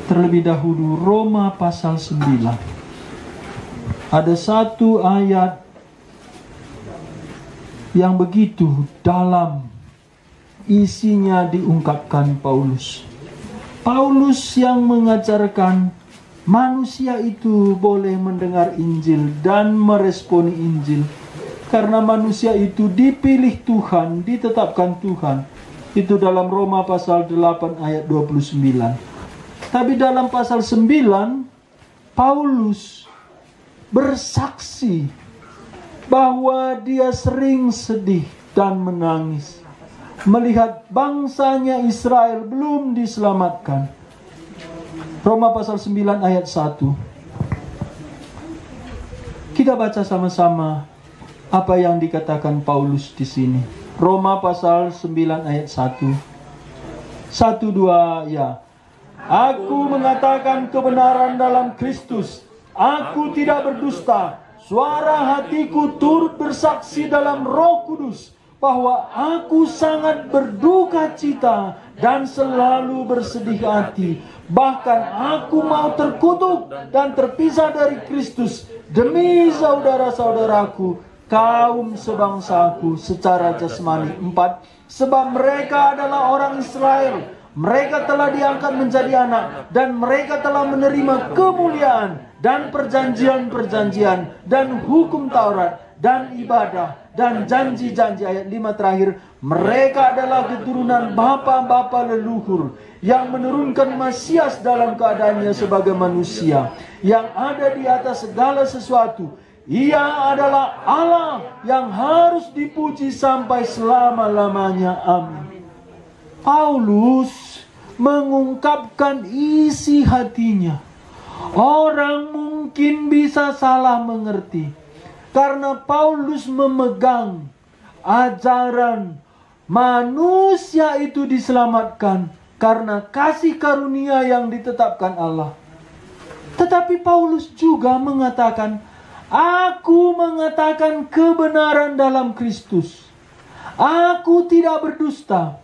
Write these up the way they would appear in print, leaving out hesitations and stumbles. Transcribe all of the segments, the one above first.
Terlebih dahulu Roma pasal 9. Ada satu ayat yang begitu dalam isinya diungkapkan Paulus. Paulus yang mengajarkan manusia itu boleh mendengar Injil dan meresponi Injil. Karena manusia itu dipilih Tuhan, ditetapkan Tuhan. Itu dalam Roma pasal 8 ayat 29. Tapi dalam pasal 9, Paulus bersaksi bahwa dia sering sedih dan menangis melihat bangsanya Israel belum diselamatkan. Roma pasal 9 ayat 1. Kita baca sama-sama apa yang dikatakan Paulus di sini. Roma pasal 9 ayat 1. 1, 2, ya. Aku mengatakan kebenaran dalam Kristus. Aku tidak berdusta. Suara hatiku turut bersaksi dalam Roh Kudus bahwa aku sangat berduka cita dan selalu bersedih hati. Bahkan aku mau terkutuk dan terpisah dari Kristus demi saudara-saudaraku, kaum sebangsaku secara jasmani. 4. Sebab mereka adalah orang Israel. Mereka telah diangkat menjadi anak, dan mereka telah menerima kemuliaan dan perjanjian-perjanjian dan hukum Taurat dan ibadah dan janji-janji. Ayat 5 terakhir, mereka adalah keturunan bapa-bapa leluhur yang menurunkan Mesias dalam keadaannya sebagai manusia yang ada di atas segala sesuatu. Ia adalah Allah yang harus dipuji sampai selama-lamanya. Amin. Paulus mengungkapkan isi hatinya. Orang mungkin bisa salah mengerti karena Paulus memegang ajaran manusia itu diselamatkan karena kasih karunia yang ditetapkan Allah. Tetapi Paulus juga mengatakan, aku mengatakan kebenaran dalam Kristus. Aku tidak berdusta.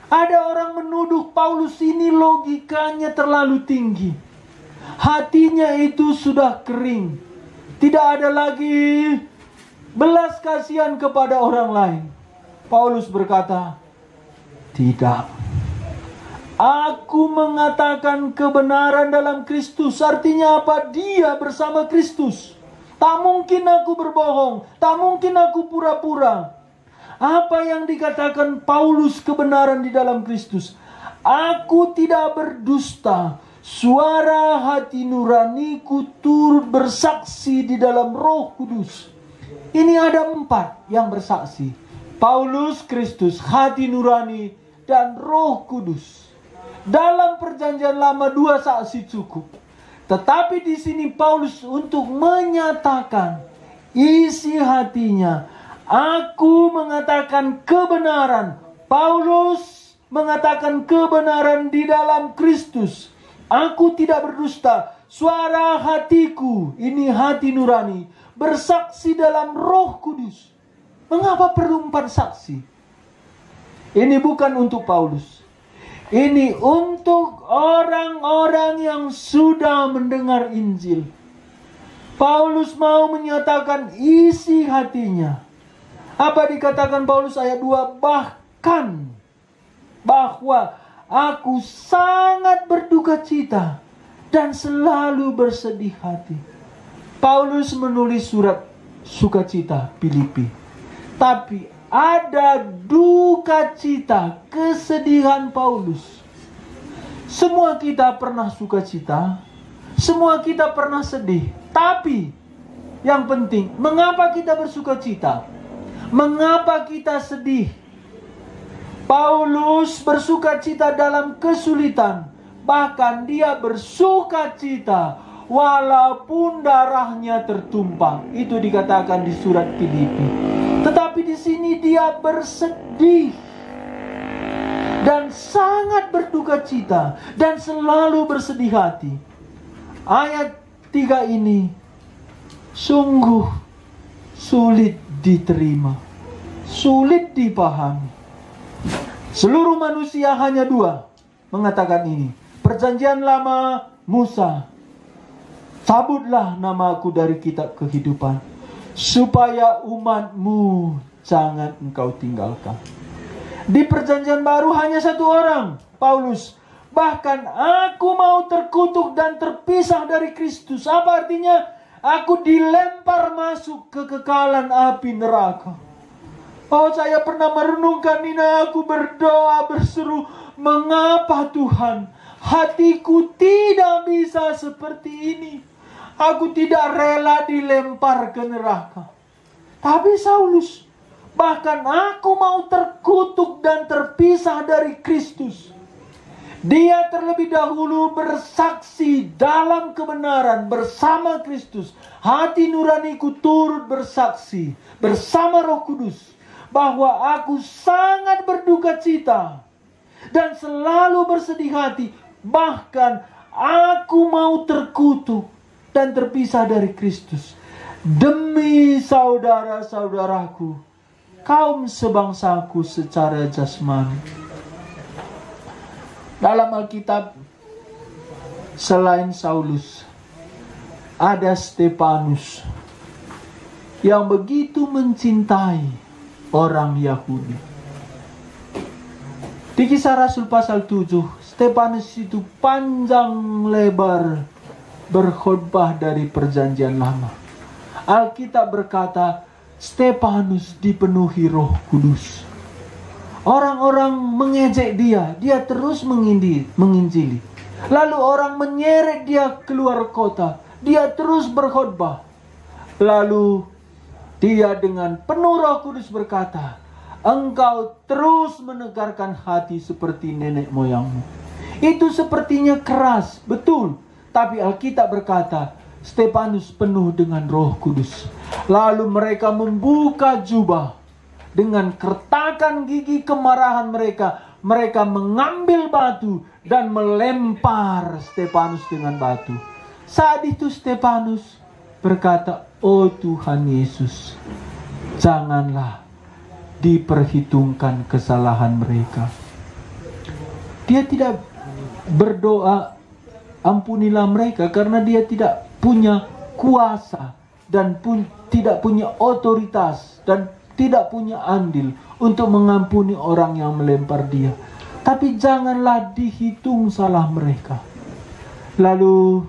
Ada orang menuduh Paulus ini logikanya terlalu tinggi. Hatinya itu sudah kering. Tidak ada lagi belas kasihan kepada orang lain. Paulus berkata, tidak. Aku mengatakan kebenaran dalam Kristus. Artinya apa? Dia bersama Kristus. Tak mungkin aku berbohong. Tak mungkin aku pura-pura. Apa yang dikatakan Paulus kebenaran di dalam Kristus? Aku tidak berdusta. Suara hati nuraniku turut bersaksi di dalam Roh Kudus. Ini ada 4 yang bersaksi. Paulus, Kristus, hati nurani, dan Roh Kudus. Dalam perjanjian lama 2 saksi cukup. Tetapi di sini Paulus untuk menyatakan isi hatinya. Aku mengatakan kebenaran. Paulus mengatakan kebenaran di dalam Kristus. Aku tidak berdusta. Suara hatiku, ini hati nurani, bersaksi dalam Roh Kudus. Mengapa perlu 4 saksi? Ini bukan untuk Paulus. Ini untuk orang-orang yang sudah mendengar Injil. Paulus mau menyatakan isi hatinya. Apa dikatakan Paulus ayat 2? Bahkan bahwa aku sangat berduka cita dan selalu bersedih hati. Paulus menulis surat sukacita Filipi. Tapi ada duka cita, kesedihan Paulus. Semua kita pernah sukacita, semua kita pernah sedih. Tapi yang penting, mengapa kita bersukacita? Mengapa kita sedih? Paulus bersukacita dalam kesulitan. Bahkan dia bersukacita walaupun darahnya tertumpah. Itu dikatakan di surat Filipi. Tetapi di sini dia bersedih dan sangat berduka cita dan selalu bersedih hati. Ayat 3 ini sungguh sulit diterima, sulit dipahami. Seluruh manusia hanya 2 mengatakan ini. Perjanjian lama Musa, cabutlah namaku dari kitab kehidupan, supaya umatmu jangan engkau tinggalkan. Di perjanjian baru hanya satu orang, Paulus. Bahkan aku mau terkutuk dan terpisah dari Kristus. Apa artinya? Aku dilempar masuk ke kekekalan api neraka. Oh, saya pernah merenungkan ini. Aku berdoa berseru, mengapa Tuhan hatiku tidak bisa seperti ini? Aku tidak rela dilempar ke neraka. Tapi Saulus, bahkan aku mau terkutuk dan terpisah dari Kristus. Dia terlebih dahulu bersaksi dalam kebenaran bersama Kristus. Hati nuraniku turut bersaksi bersama Roh Kudus bahwa aku sangat berduka cita dan selalu bersedih hati. Bahkan aku mau terkutuk dan terpisah dari Kristus demi saudara-saudaraku, kaum sebangsaku secara jasmani. Dalam Alkitab, selain Saulus, ada Stefanus yang begitu mencintai orang Yahudi. Di Kisah Rasul pasal 7, Stefanus itu panjang lebar berkhotbah dari perjanjian lama. Alkitab berkata, Stefanus dipenuhi Roh Kudus. Orang-orang mengejek dia terus menginjili. Lalu orang menyeret dia keluar kota, dia terus berkhotbah. Lalu dia dengan penuh Roh Kudus berkata, engkau terus menegarkan hati seperti nenek moyangmu. Itu sepertinya keras, betul. Tapi Alkitab berkata, Stefanus penuh dengan Roh Kudus. Lalu mereka membuka jubah. Dengan kertakan gigi kemarahan mereka, mereka mengambil batu dan melempar Stefanus dengan batu. Saat itu Stefanus berkata, oh Tuhan Yesus, janganlah diperhitungkan kesalahan mereka. Dia tidak berdoa, ampunilah mereka, karena dia tidak punya kuasa dan tidak punya otoritas dan tidak punya andil untuk mengampuni orang yang melempar dia. Tapi janganlah dihitung salah mereka. Lalu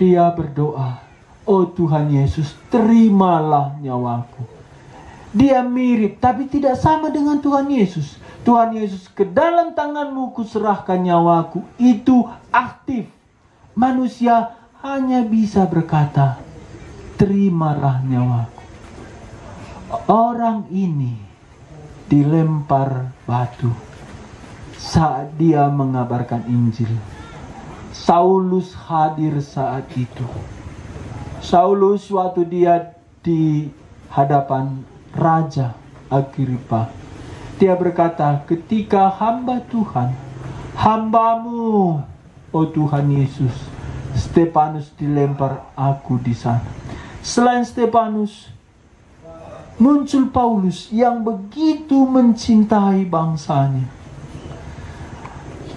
dia berdoa, oh Tuhan Yesus, terimalah nyawaku. Dia mirip tapi tidak sama dengan Tuhan Yesus. Tuhan Yesus, ke dalam tanganmu kuserahkan nyawaku. Itu aktif. Manusia hanya bisa berkata, terimalah nyawaku. Orang ini dilempar batu saat dia mengabarkan Injil. Saulus hadir saat itu. Saulus waktu dia di hadapan Raja Agripa, dia berkata, ketika hamba Tuhan, hambamu, oh Tuhan Yesus, Stefanus dilempar, aku di sana. Selain Stefanus, muncul Paulus yang begitu mencintai bangsanya.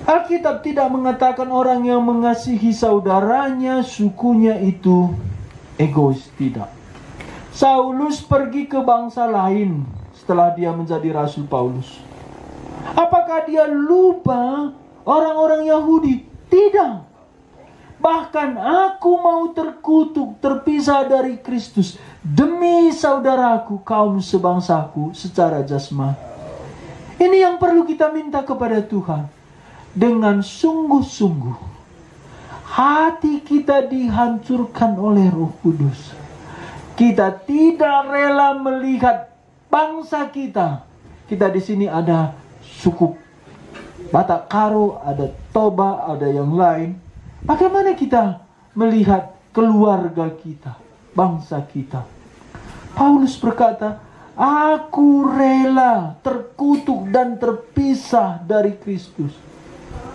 Alkitab tidak mengatakan orang yang mengasihi saudaranya, sukunya itu egois, tidak. Saulus pergi ke bangsa lain setelah dia menjadi Rasul Paulus. Apakah dia lupa orang-orang Yahudi? Tidak. Bahkan aku mau terkutuk, terpisah dari Kristus demi saudaraku, kaum sebangsaku secara jasmani. Ini yang perlu kita minta kepada Tuhan. Dengan sungguh-sungguh hati kita dihancurkan oleh Roh Kudus. Kita tidak rela melihat bangsa kita. Kita di sini ada suku Batak Karo, ada Toba, ada yang lain. Bagaimana kita melihat keluarga kita, bangsa kita? Paulus berkata, aku rela terkutuk dan terpisah dari Kristus.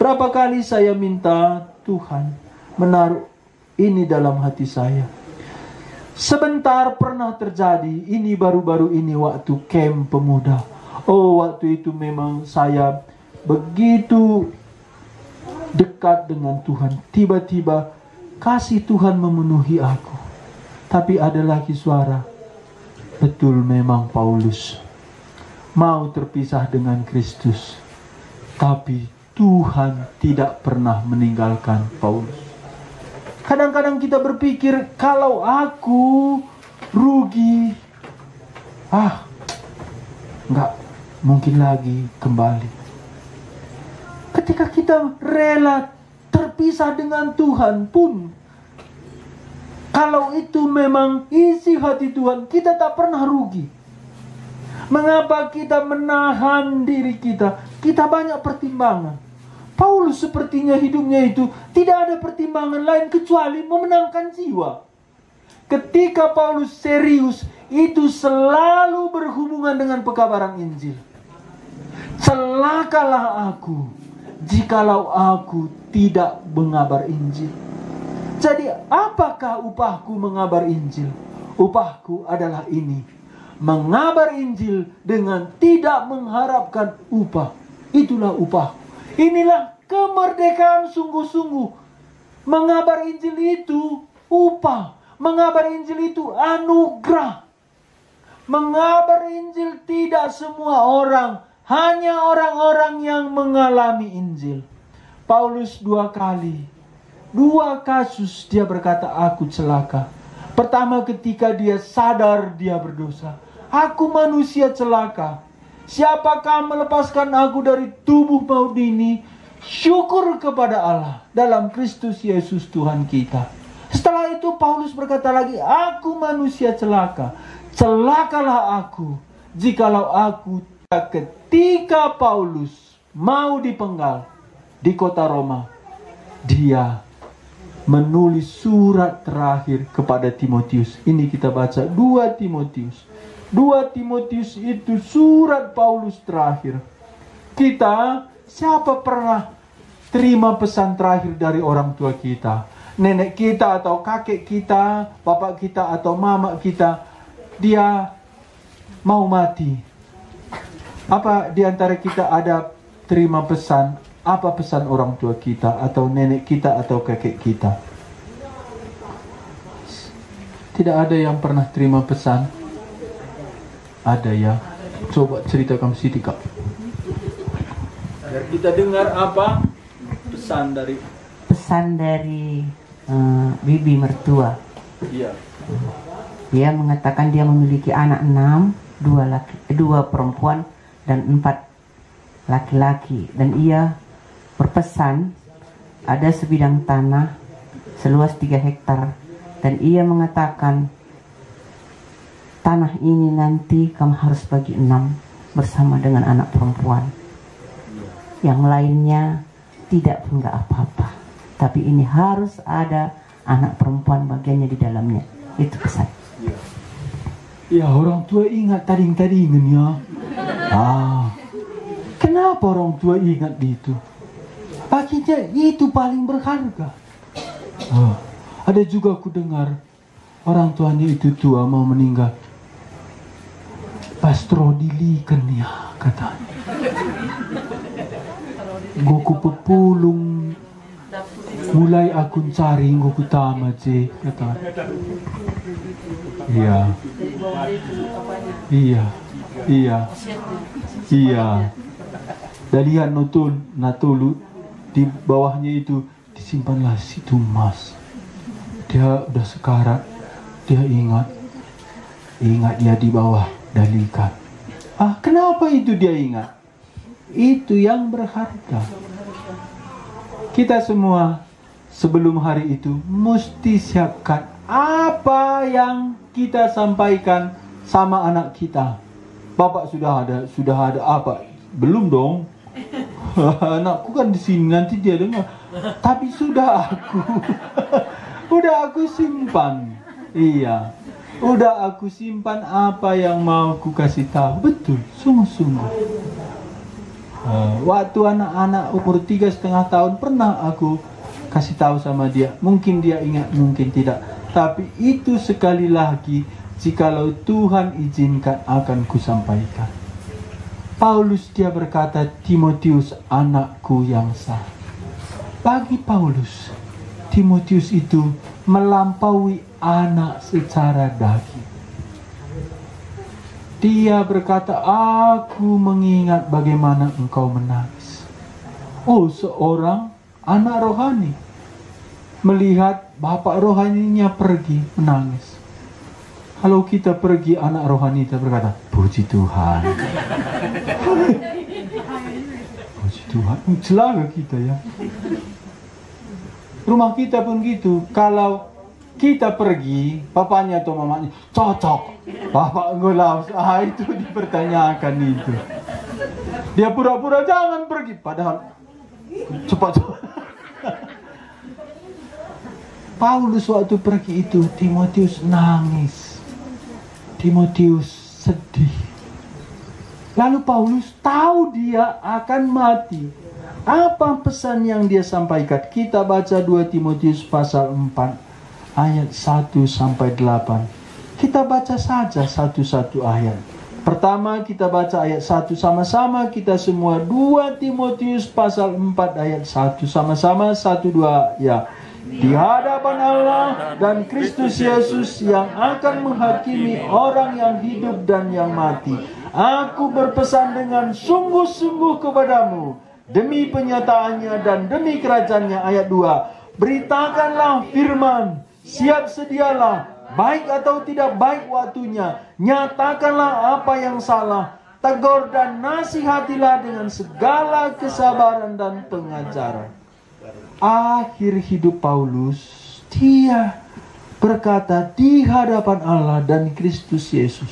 Berapa kali saya minta Tuhan menaruh ini dalam hati saya. Sebentar pernah terjadi, ini baru-baru ini waktu camp pemuda. Oh, waktu itu memang saya begitu dekat dengan Tuhan. Tiba-tiba kasih Tuhan memenuhi aku. Tapi ada lagi suara, betul memang Paulus mau terpisah dengan Kristus, tapi Tuhan tidak pernah meninggalkan Paulus. Kadang-kadang kita berpikir, kalau aku rugi, nggak mungkin lagi kembali. Ketika kita rela terpisah dengan Tuhan pun, kalau itu memang isi hati Tuhan, kita tak pernah rugi. Mengapa kita menahan diri kita? Kita banyak pertimbangan. Paulus sepertinya hidupnya itu tidak ada pertimbangan lain kecuali memenangkan jiwa. Ketika Paulus serius, itu selalu berhubungan dengan pekabaran Injil. Celakalah aku jikalau aku tidak mengabar Injil. Jadi apakah upahku mengabar Injil? Upahku adalah ini: mengabar Injil dengan tidak mengharapkan upah. Itulah upah. Inilah kemerdekaan sungguh-sungguh. Mengabar Injil itu upah. Mengabar Injil itu anugerah. Mengabar Injil tidak semua orang, hanya orang-orang yang mengalami Injil. Paulus 2 kasus dia berkata, aku celaka. Pertama, ketika dia sadar dia berdosa. Aku manusia celaka. Siapakah melepaskan aku dari tubuh maut ini? Syukur kepada Allah dalam Kristus Yesus Tuhan kita. Setelah itu Paulus berkata lagi, aku manusia celaka. Celakalah aku jikalau aku. Ketika Paulus mau dipenggal di kota Roma, dia menulis surat terakhir kepada Timotius. Ini kita baca 2 Timotius. 2 Timotius itu surat Paulus terakhir. Siapa pernah terima pesan terakhir dari orang tua kita? Nenek kita atau kakek kita, bapak kita atau mama kita, dia mau mati. Apa di antara kita ada terima pesan? Apa pesan orang tua kita atau nenek kita atau kakek kita? Tidak ada yang pernah terima pesan. Ada ya. Coba ceritakan Siti, Kak. Biar kita dengar apa pesan dari bibi mertua. Iya. Dia mengatakan dia memiliki anak 6, 2 perempuan dan 4 laki-laki, dan ia berpesan ada sebidang tanah seluas 3 hektar, dan ia mengatakan tanah ini nanti kamu harus bagi 6 bersama dengan anak perempuan. Yang lainnya tidak pun nggak apa-apa, tapi ini harus ada anak perempuan bagiannya di dalamnya. Itu pesan. Ya, orang tua ingat tading-tadingan ya. Kenapa orang tua ingat itu? Akhirnya itu paling berharga. Ada juga aku dengar orang tuanya itu tua mau meninggal. Pastro dilikan ya katanya. Goku pepulung mulai aku cari goku tama je katanya. Iya. Dalihan natulu di bawahnya itu disimpanlah situ emas. Dia udah sekarat, dia ingat dia di bawah dalikan. Kenapa itu dia ingat? Itu yang berharga. Kita semua sebelum hari itu mesti siapkan apa yang kita sampaikan sama anak kita. Bapak sudah ada apa? Belum dong. Anakku kan di sini nanti dia dengar. Tapi sudah aku simpan. Iya. Udah aku simpan apa yang mau aku kasih tahu. Betul, sungguh-sungguh. Waktu anak-anak umur 3,5 tahun pernah aku kasih tahu sama dia. Mungkin dia ingat, mungkin tidak. Tapi itu sekali lagi, jikalau Tuhan izinkan akan kusampaikan. Paulus dia berkata, Timotius anakku yang sah. Bagi Paulus, Timotius itu melampaui anak secara daging. Dia berkata, aku mengingat bagaimana engkau menangis. Oh, seorang anak rohani melihat bapak rohaninya pergi menangis. Kalau kita pergi, anak rohani kita berkata, puji Tuhan. Puji Tuhan. Celaka kita ya. Rumah kita pun gitu. Kalau kita pergi, papanya atau mamanya cocok, bapak ngelaus. Itu dipertanyakan itu. Dia pura-pura jangan pergi, padahal cepat. Paulus waktu pergi itu, Timotius nangis. Timotius sedih. Lalu Paulus tahu dia akan mati. Apa pesan yang dia sampaikan? Kita baca 2 Timotius pasal 4 ayat 1 sampai 8. Kita baca saja satu-satu ayat. Pertama kita baca ayat 1 sama-sama, kita semua. 2 Timotius pasal 4 ayat 1 sama-sama. 1, 2 ya. Di hadapan Allah dan Kristus Yesus yang akan menghakimi orang yang hidup dan yang mati, aku berpesan dengan sungguh-sungguh kepadamu demi penyataannya dan demi kerajaannya. Ayat 2, beritakanlah firman, siap sedialah, baik atau tidak baik waktunya, nyatakanlah apa yang salah, tegur dan nasihatilah dengan segala kesabaran dan pengajaran. Akhir hidup Paulus, dia berkata di hadapan Allah dan Kristus Yesus.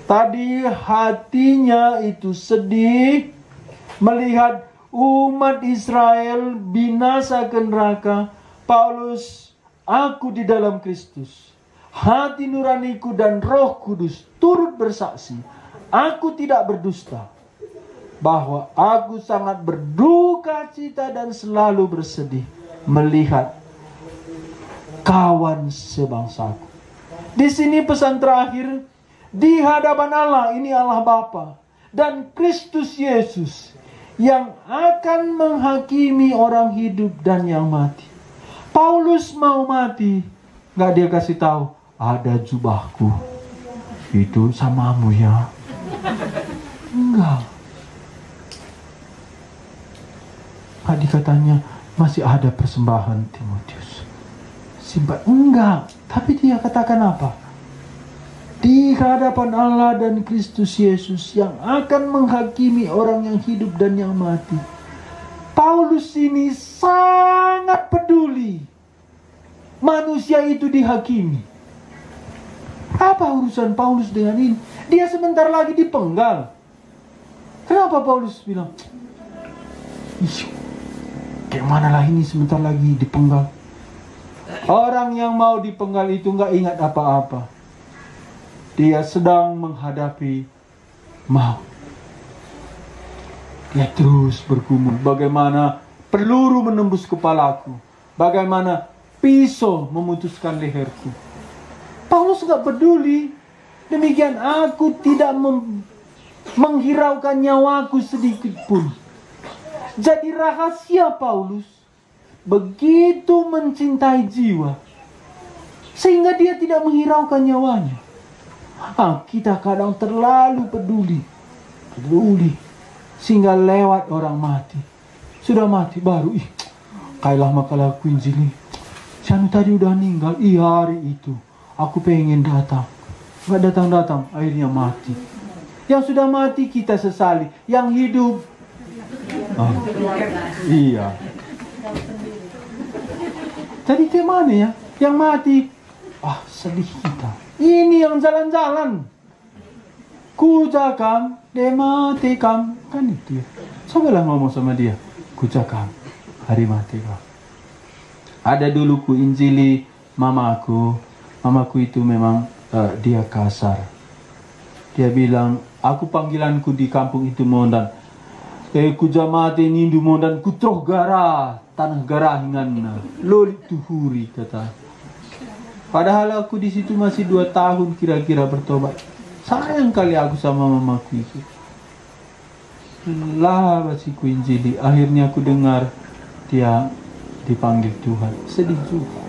Tadi hatinya itu sedih melihat umat Israel binasa ke neraka. Paulus, aku di dalam Kristus, hati nuraniku dan Roh Kudus turut bersaksi, aku tidak berdusta, bahwa aku sangat berduka cita dan selalu bersedih melihat kawan sebangsaku. Di sini pesan terakhir, di hadapan Allah, ini Allah Bapa dan Kristus Yesus yang akan menghakimi orang hidup dan yang mati. Paulus mau mati, nggak dia kasih tahu, ada jubahku, itu samamu ya. Enggak. Tadi katanya masih ada persembahan Timotius. Simpan, enggak. Tapi dia katakan apa? Di hadapan Allah dan Kristus Yesus yang akan menghakimi orang yang hidup dan yang mati. Paulus ini sangat peduli manusia itu dihakimi. Apa urusan Paulus dengan ini? Dia sebentar lagi dipenggal. Kenapa Paulus bilang, kayak mana lah ini sebentar lagi dipenggal? Orang yang mau dipenggal itu nggak ingat apa-apa. Dia sedang menghadapi maut. Dia terus bergumul, bagaimana peluru menembus kepalaku, bagaimana pisau memutuskan leherku. Paulus nggak peduli. Demikian aku tidak menghiraukan nyawaku sedikit pun. Jadi rahasia Paulus begitu mencintai jiwa sehingga dia tidak menghiraukan nyawanya. Kita kadang terlalu peduli sehingga lewat orang mati. Sudah mati baru, kailah makalah aku injili. Si anu tadi udah meninggal, hari itu aku pengen datang, nggak datang-datang, akhirnya mati. Yang sudah mati kita sesali, yang hidup iya. Jadi ke mana ya? Yang mati, sedih kita. Ini yang jalan-jalan. Kujakam, dematikam, kan itu ya. Cobalah ngomong sama dia. Kujakam, hari mati kau. Ada dulu ku injili mamaku. Mamaku itu memang dia kasar. Dia bilang, aku panggilanku di kampung itu mondan. Ku jamate nindu mondan kutroh gara tanah garahingan lolit tuhuri kata. Padahal aku di situ masih 2 tahun kira-kira bertobat. Sayang kali aku sama mamaku itu. Lah basiku injili. Akhirnya aku dengar dia dipanggil Tuhan. Sedih juga.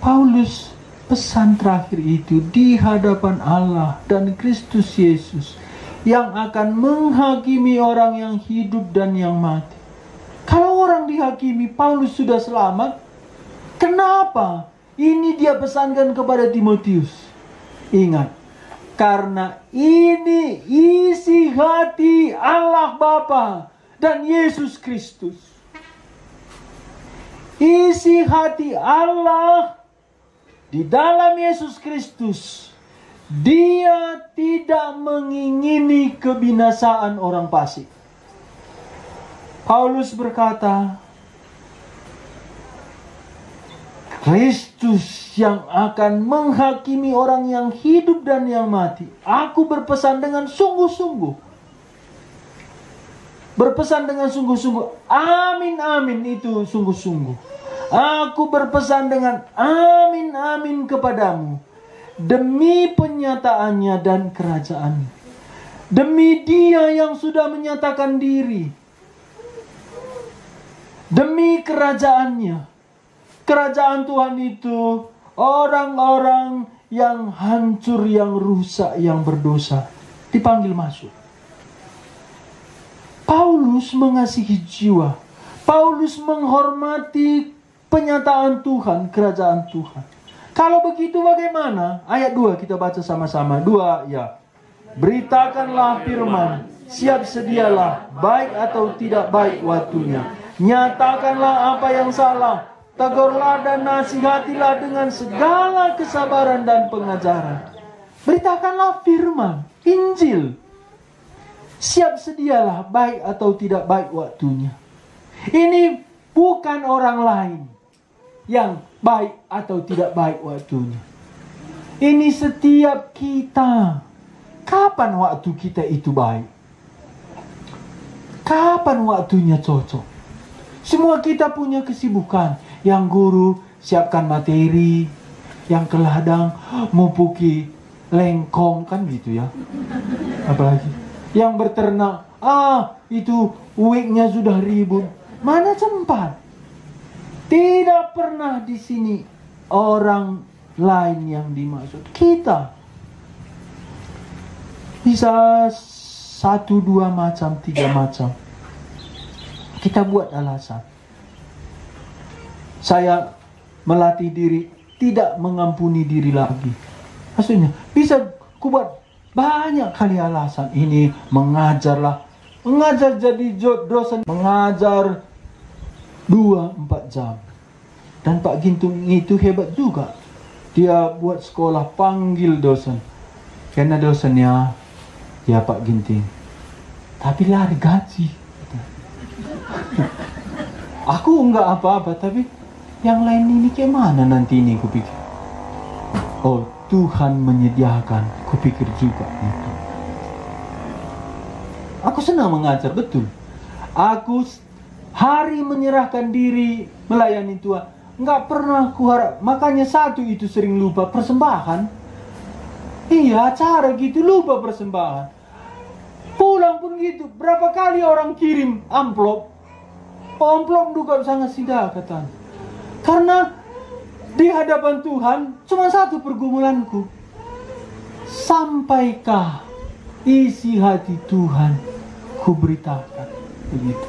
Paulus pesan terakhir itu di hadapan Allah dan Kristus Yesus yang akan menghakimi orang yang hidup dan yang mati. Kalau orang dihakimi, Paulus sudah selamat. Kenapa? Ini dia pesankan kepada Timotius. Ingat, karena ini isi hati Allah Bapa dan Yesus Kristus. Isi hati Allah di dalam Yesus Kristus. Dia tidak mengingini kebinasaan orang fasik. Paulus berkata, Kristus yang akan menghakimi orang yang hidup dan yang mati. Aku berpesan dengan sungguh-sungguh. Berpesan dengan sungguh-sungguh. Amin, amin, itu sungguh-sungguh. Aku berpesan dengan amin, amin kepadamu. Demi penyataannya dan kerajaannya. Demi Dia yang sudah menyatakan diri. Demi kerajaannya. Kerajaan Tuhan itu orang-orang yang hancur, yang rusak, yang berdosa dipanggil masuk. Paulus mengasihi jiwa. Paulus menghormati penyataan Tuhan, kerajaan Tuhan. Kalau begitu bagaimana? Ayat 2 kita baca sama-sama. 2 ya. Beritakanlah firman, siap sedialah, baik atau tidak baik waktunya. Nyatakanlah apa yang salah, tegurlah dan nasihatilah dengan segala kesabaran dan pengajaran. Beritakanlah firman, Injil. Siap sedialah, baik atau tidak baik waktunya. Ini bukan orang lain yang baik atau tidak baik waktunya. Ini setiap kita. Kapan waktu kita itu baik? Kapan waktunya cocok? Semua kita punya kesibukan. Yang guru siapkan materi, yang ke ladang mupuki lengkong, kan gitu ya. Apalagi yang berternak, itu weeknya sudah ribut. Mana sempat? Tidak pernah di sini orang lain yang dimaksud. Kita bisa 1, 2 macam, 3 macam. Kita buat alasan. Saya melatih diri tidak mengampuni diri lagi. Maksudnya bisa ku buat banyak kali alasan. Ini mengajarlah. Mengajar jadi dosen. Mengajar 2-4 jam. Dan Pak Gintung itu hebat juga. Dia buat sekolah panggil dosen. Karena dosennya ya Pak Ginting. Tapi lari gaji. Aku enggak apa-apa, tapi yang lain ini kayak mana nanti ini kupikir. Oh, Tuhan menyediakan, kupikir juga itu. Aku senang mengajar, betul. Aku hari menyerahkan diri melayani Tuhan. Enggak pernah kuharap. Makanya satu itu sering lupa persembahan. Iya, acara gitu lupa persembahan. Pulang pun gitu. Berapa kali orang kirim amplop. Amplop juga sangat sidah katanya. Karena di hadapan Tuhan cuma satu pergumulanku. Sampaikah isi hati Tuhan ku beritakan. Begitu.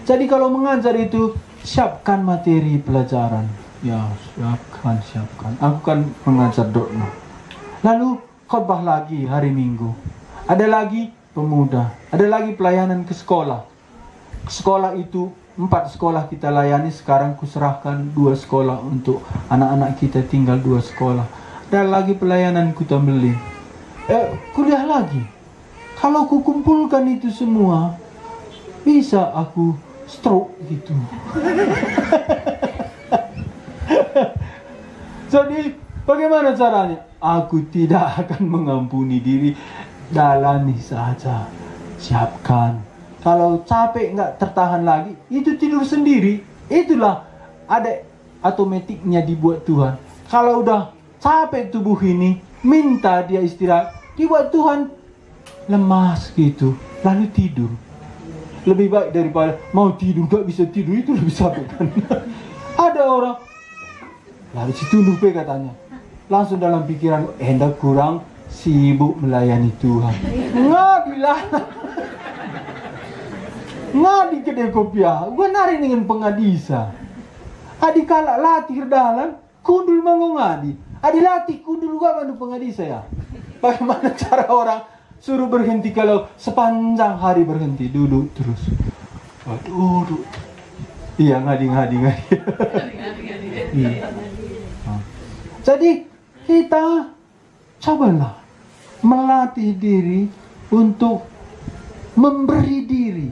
Jadi kalau mengajar itu siapkan materi pelajaran. Ya, siapkan. Aku kan mengajar dogma. Lalu khotbah lagi hari Minggu. Ada lagi pemuda. Ada lagi pelayanan ke sekolah. Sekolah itu 4 sekolah kita layani. Sekarang kuserahkan 2 sekolah untuk anak-anak kita, tinggal 2 sekolah. Dan lagi pelayanan Kutambeli. Kuliah lagi. Kalau kukumpulkan itu semua, bisa aku stroke gitu. Jadi bagaimana caranya? Aku tidak akan mengampuni diri. Jalani saja. Siapkan. Kalau capek nggak tertahan lagi, itu tidur sendiri. Itulah ada otomatiknya dibuat Tuhan. Kalau udah capek tubuh ini, minta dia istirahat, dibuat Tuhan lemas gitu, lalu tidur. lebih baik daripada mau tidur gak bisa tidur, itu lebih capek kan. Ada orang lalu situnuh katanya, langsung dalam pikiran hendak kurang sibuk melayani Tuhan. Ngadilah. Ngadi kedai kopiah, gua nari dengan pengadisa. Adi kalak latih dalam, kundul manggung ngadi. Adi latih kundul gua bantu pengadisa ya. Bagaimana cara orang suruh berhenti kalau sepanjang hari berhenti, duduk terus. Duduk. Iya, ngadi. Iya. Jadi kita cobalah melatih diri untuk memberi diri.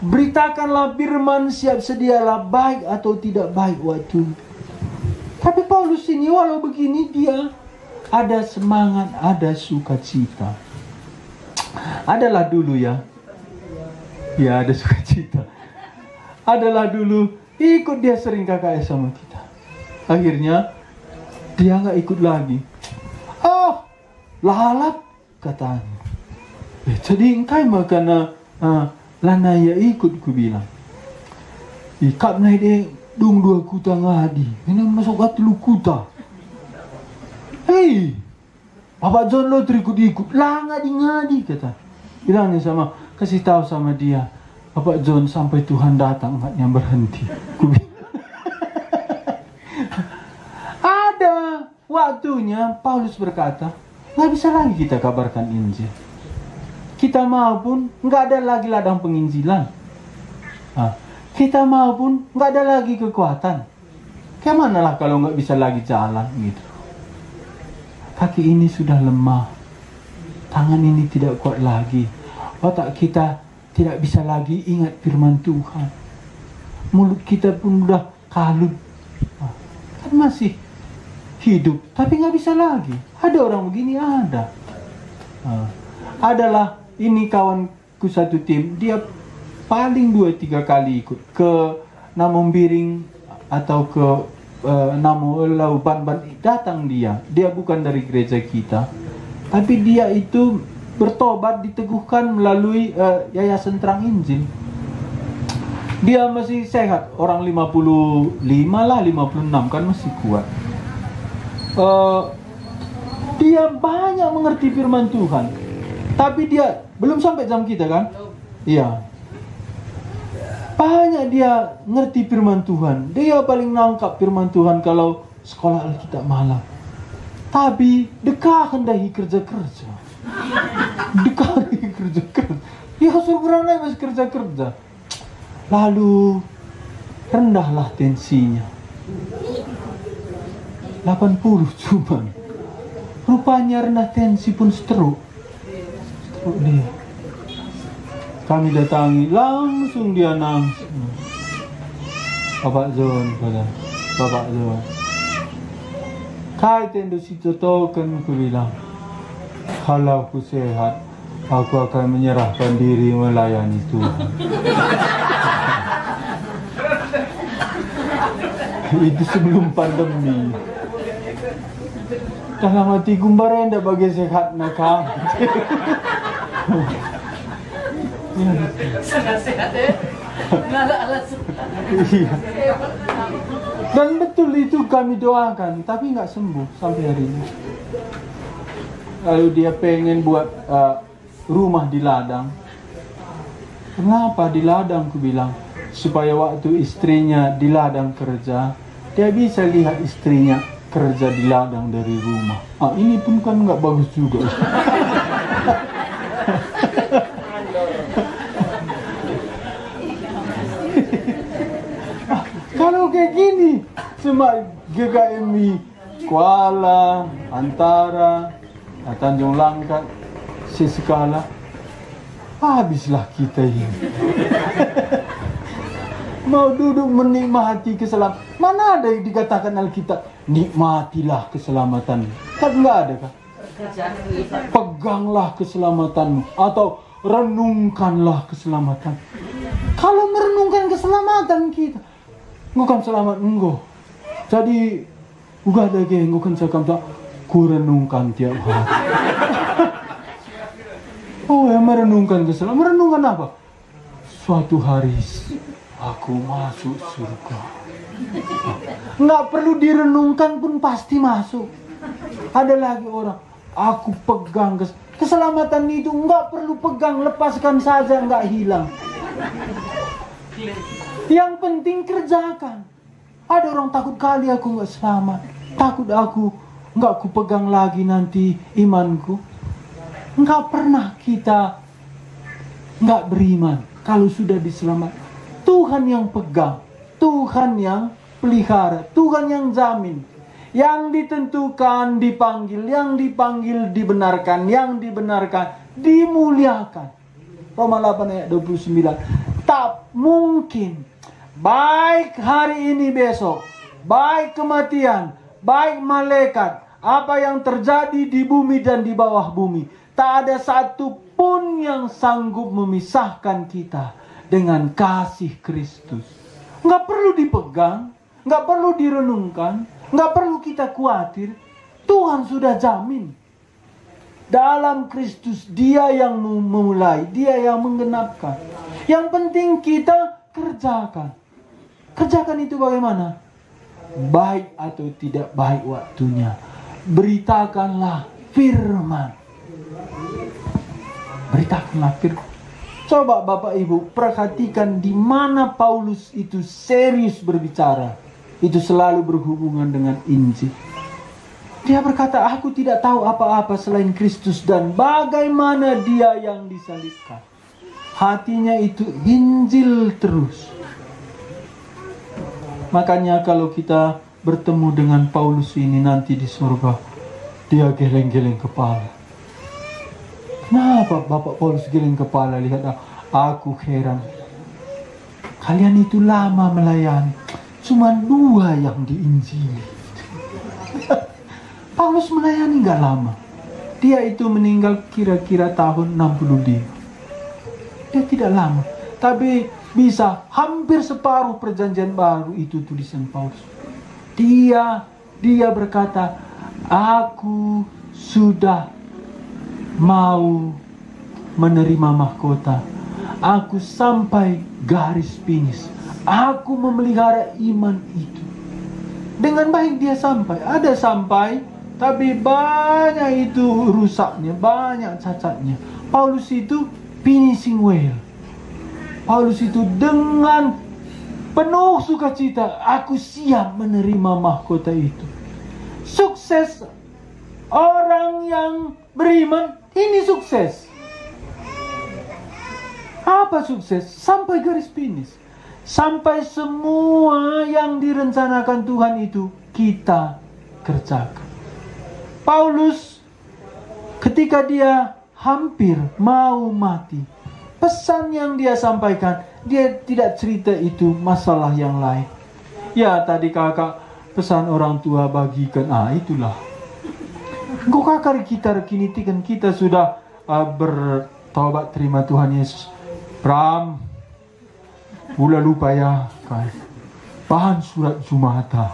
Beritakanlah firman, siap sedialah baik atau tidak baik waktu. Tapi Paulus ini walau begini dia ada semangat, ada sukacita. Adalah dulu ya ada sukacita. Adalah dulu ikut dia sering KKS sama kita. Akhirnya dia nggak ikut lagi. Oh, lalap katanya. Jadi engkai makana lana ya ikut ku bilang. Ikap naik deh dung 2 kuta ngadi. Ini masuk hati lu kuta. Hei, Bapak John lo terikut-ikut. Lah ngadi kata. Bilangnya sama, kasih tahu sama dia. Bapak John sampai Tuhan datang enggaknya berhenti. Ku bilang. Ada waktunya Paulus berkata, nggak bisa lagi kita kabarkan Injil. Kita mau pun nggak ada lagi ladang penginjilan. Kita mau pun nggak ada lagi kekuatan. Kemana lah kalau nggak bisa lagi jalan gitu. Kaki ini sudah lemah, tangan ini tidak kuat lagi, otak kita tidak bisa lagi ingat firman Tuhan. Mulut kita pun udah kalut, kan masih hidup, tapi nggak bisa lagi. Ada orang begini, ada. Adalah ini kawanku satu tim, dia paling 2-3 kali ikut ke Namumbiring atau ke Namu Lauban, datang dia bukan dari gereja kita, tapi dia itu bertobat, diteguhkan melalui Yayasan Terang Injil. Dia masih sehat, orang 55 lah, 56 kan masih kuat. Dia banyak mengerti firman Tuhan, tapi dia belum sampai jam kita kan? Iya. Banyak dia ngerti firman Tuhan. Dia paling nangkap firman Tuhan kalau sekolah Alkitab malam. Tapi dekah hendahi kerja-kerja. Ya suruh beranai masih kerja-kerja. Lalu rendahlah tensinya. 80 cuman. Rupanya rendah tensi pun stroke dia. Kami datangi, langsung dia nangis. Bapak John, kai tendo situ token, ku bilang, kalau aku sehat, aku akan menyerahkan diri melayani Tuhan. Itu sebelum pandemi. Dalam hati gumbarenda bagi sehat nakam. Sangat sehat ya. Iya. Dan betul itu kami doakan, tapi nggak sembuh sampai hari ini. Lalu dia pengen buat rumah di ladang. Kenapa di ladang? Ku bilang supaya waktu istrinya di ladang kerja, dia bisa lihat istrinya kerja di ladang dari rumah. Ini pun kan nggak bagus juga. Kalau kayak gini, cuma GKMI Kuala, Antara, Tanjung Langkat, Siskala, habislah kita ini. Mau duduk menikmati keselamatan. Mana ada yang dikatakan Alkitab, nikmatilah keselamatan. Kan nggak ada kan? Peganglah keselamatanmu atau renungkanlah keselamatan. Kalau merenungkan keselamatan kita, bukan selamat engkau. Jadi uga ada ke engkau kan cakap ku renungkan tiap hari. Oh ya, merenungkan keselamatan. Merenungkan apa? suatu hari aku masuk surga. Nggak perlu direnungkan pun pasti masuk. Ada lagi orang, aku pegang keselamatan itu nggak perlu pegang, lepaskan saja nggak hilang. Yang penting kerjakan. Ada orang takut kali aku nggak selamat, takut aku nggak kupegang lagi nanti imanku. Nggak pernah kita nggak beriman kalau sudah diselamat. Tuhan yang pegang, Tuhan yang pelihara, Tuhan yang jamin. Yang ditentukan dipanggil, yang dipanggil dibenarkan, yang dibenarkan dimuliakan. Roma 8 ayat 29. Tak mungkin baik hari ini besok, baik kematian, baik malaikat, apa yang terjadi di bumi dan di bawah bumi, tak ada satu pun yang sanggup memisahkan kita dengan kasih Kristus. Nggak perlu dipegang, nggak perlu direnungkan, nggak perlu kita khawatir. Tuhan sudah jamin. Dalam Kristus Dia yang memulai, Dia yang menggenapkan. Yang penting kita kerjakan. Kerjakan itu bagaimana? Baik atau tidak baik waktunya, beritakanlah firman. Beritakanlah firman. Coba Bapak Ibu perhatikan di mana Paulus itu serius berbicara. Itu selalu berhubungan dengan Injil. Dia berkata, aku tidak tahu apa-apa selain Kristus dan bagaimana Dia yang disalibkan. Hatinya itu Injil terus. Makanya kalau kita bertemu dengan Paulus ini nanti di surga, dia geleng-geleng kepala. Kenapa Bapak Paulus geleng kepala? Lihat, aku heran. Kalian itu lama melayani, cuma 2 yang diinjili. Paulus melayani gak lama. Dia itu meninggal kira-kira tahun 65. Dia tidak lama, tapi bisa hampir separuh perjanjian baru itu tulisan Paulus. Dia berkata, aku sudah mau menerima mahkota. Aku sampai garis finish. Aku memelihara iman itu. Dengan baik dia sampai. Ada sampai, tapi banyak itu rusaknya, banyak cacatnya. Paulus itu finishing well. Paulus itu dengan penuh sukacita, aku siap menerima mahkota itu. Sukses orang yang beriman, ini sukses. Apa sukses? Sampai garis finish. Sampai semua yang direncanakan Tuhan itu kita kerjakan. Paulus ketika dia hampir mau mati, pesan yang dia sampaikan, dia tidak cerita itu masalah yang lain. Ya tadi kakak pesan orang tua bagikan, itulah. Kok kakak kita kini kan kita sudah bertobat terima Tuhan Yesus. Pram, pula lupa ya kan. Bahan surat Jumata.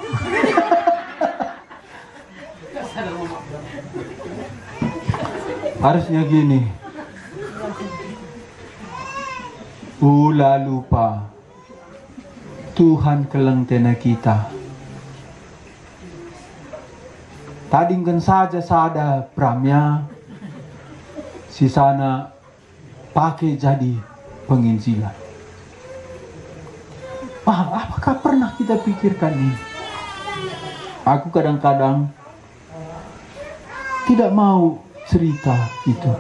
Harusnya gini. Pula lupa. Tuhan kelentena kita. Tadingkan saja sada pramnya. Si sana pakai jadi penginjilan. Apakah pernah kita pikirkan ini? Aku kadang-kadang tidak mau cerita itu.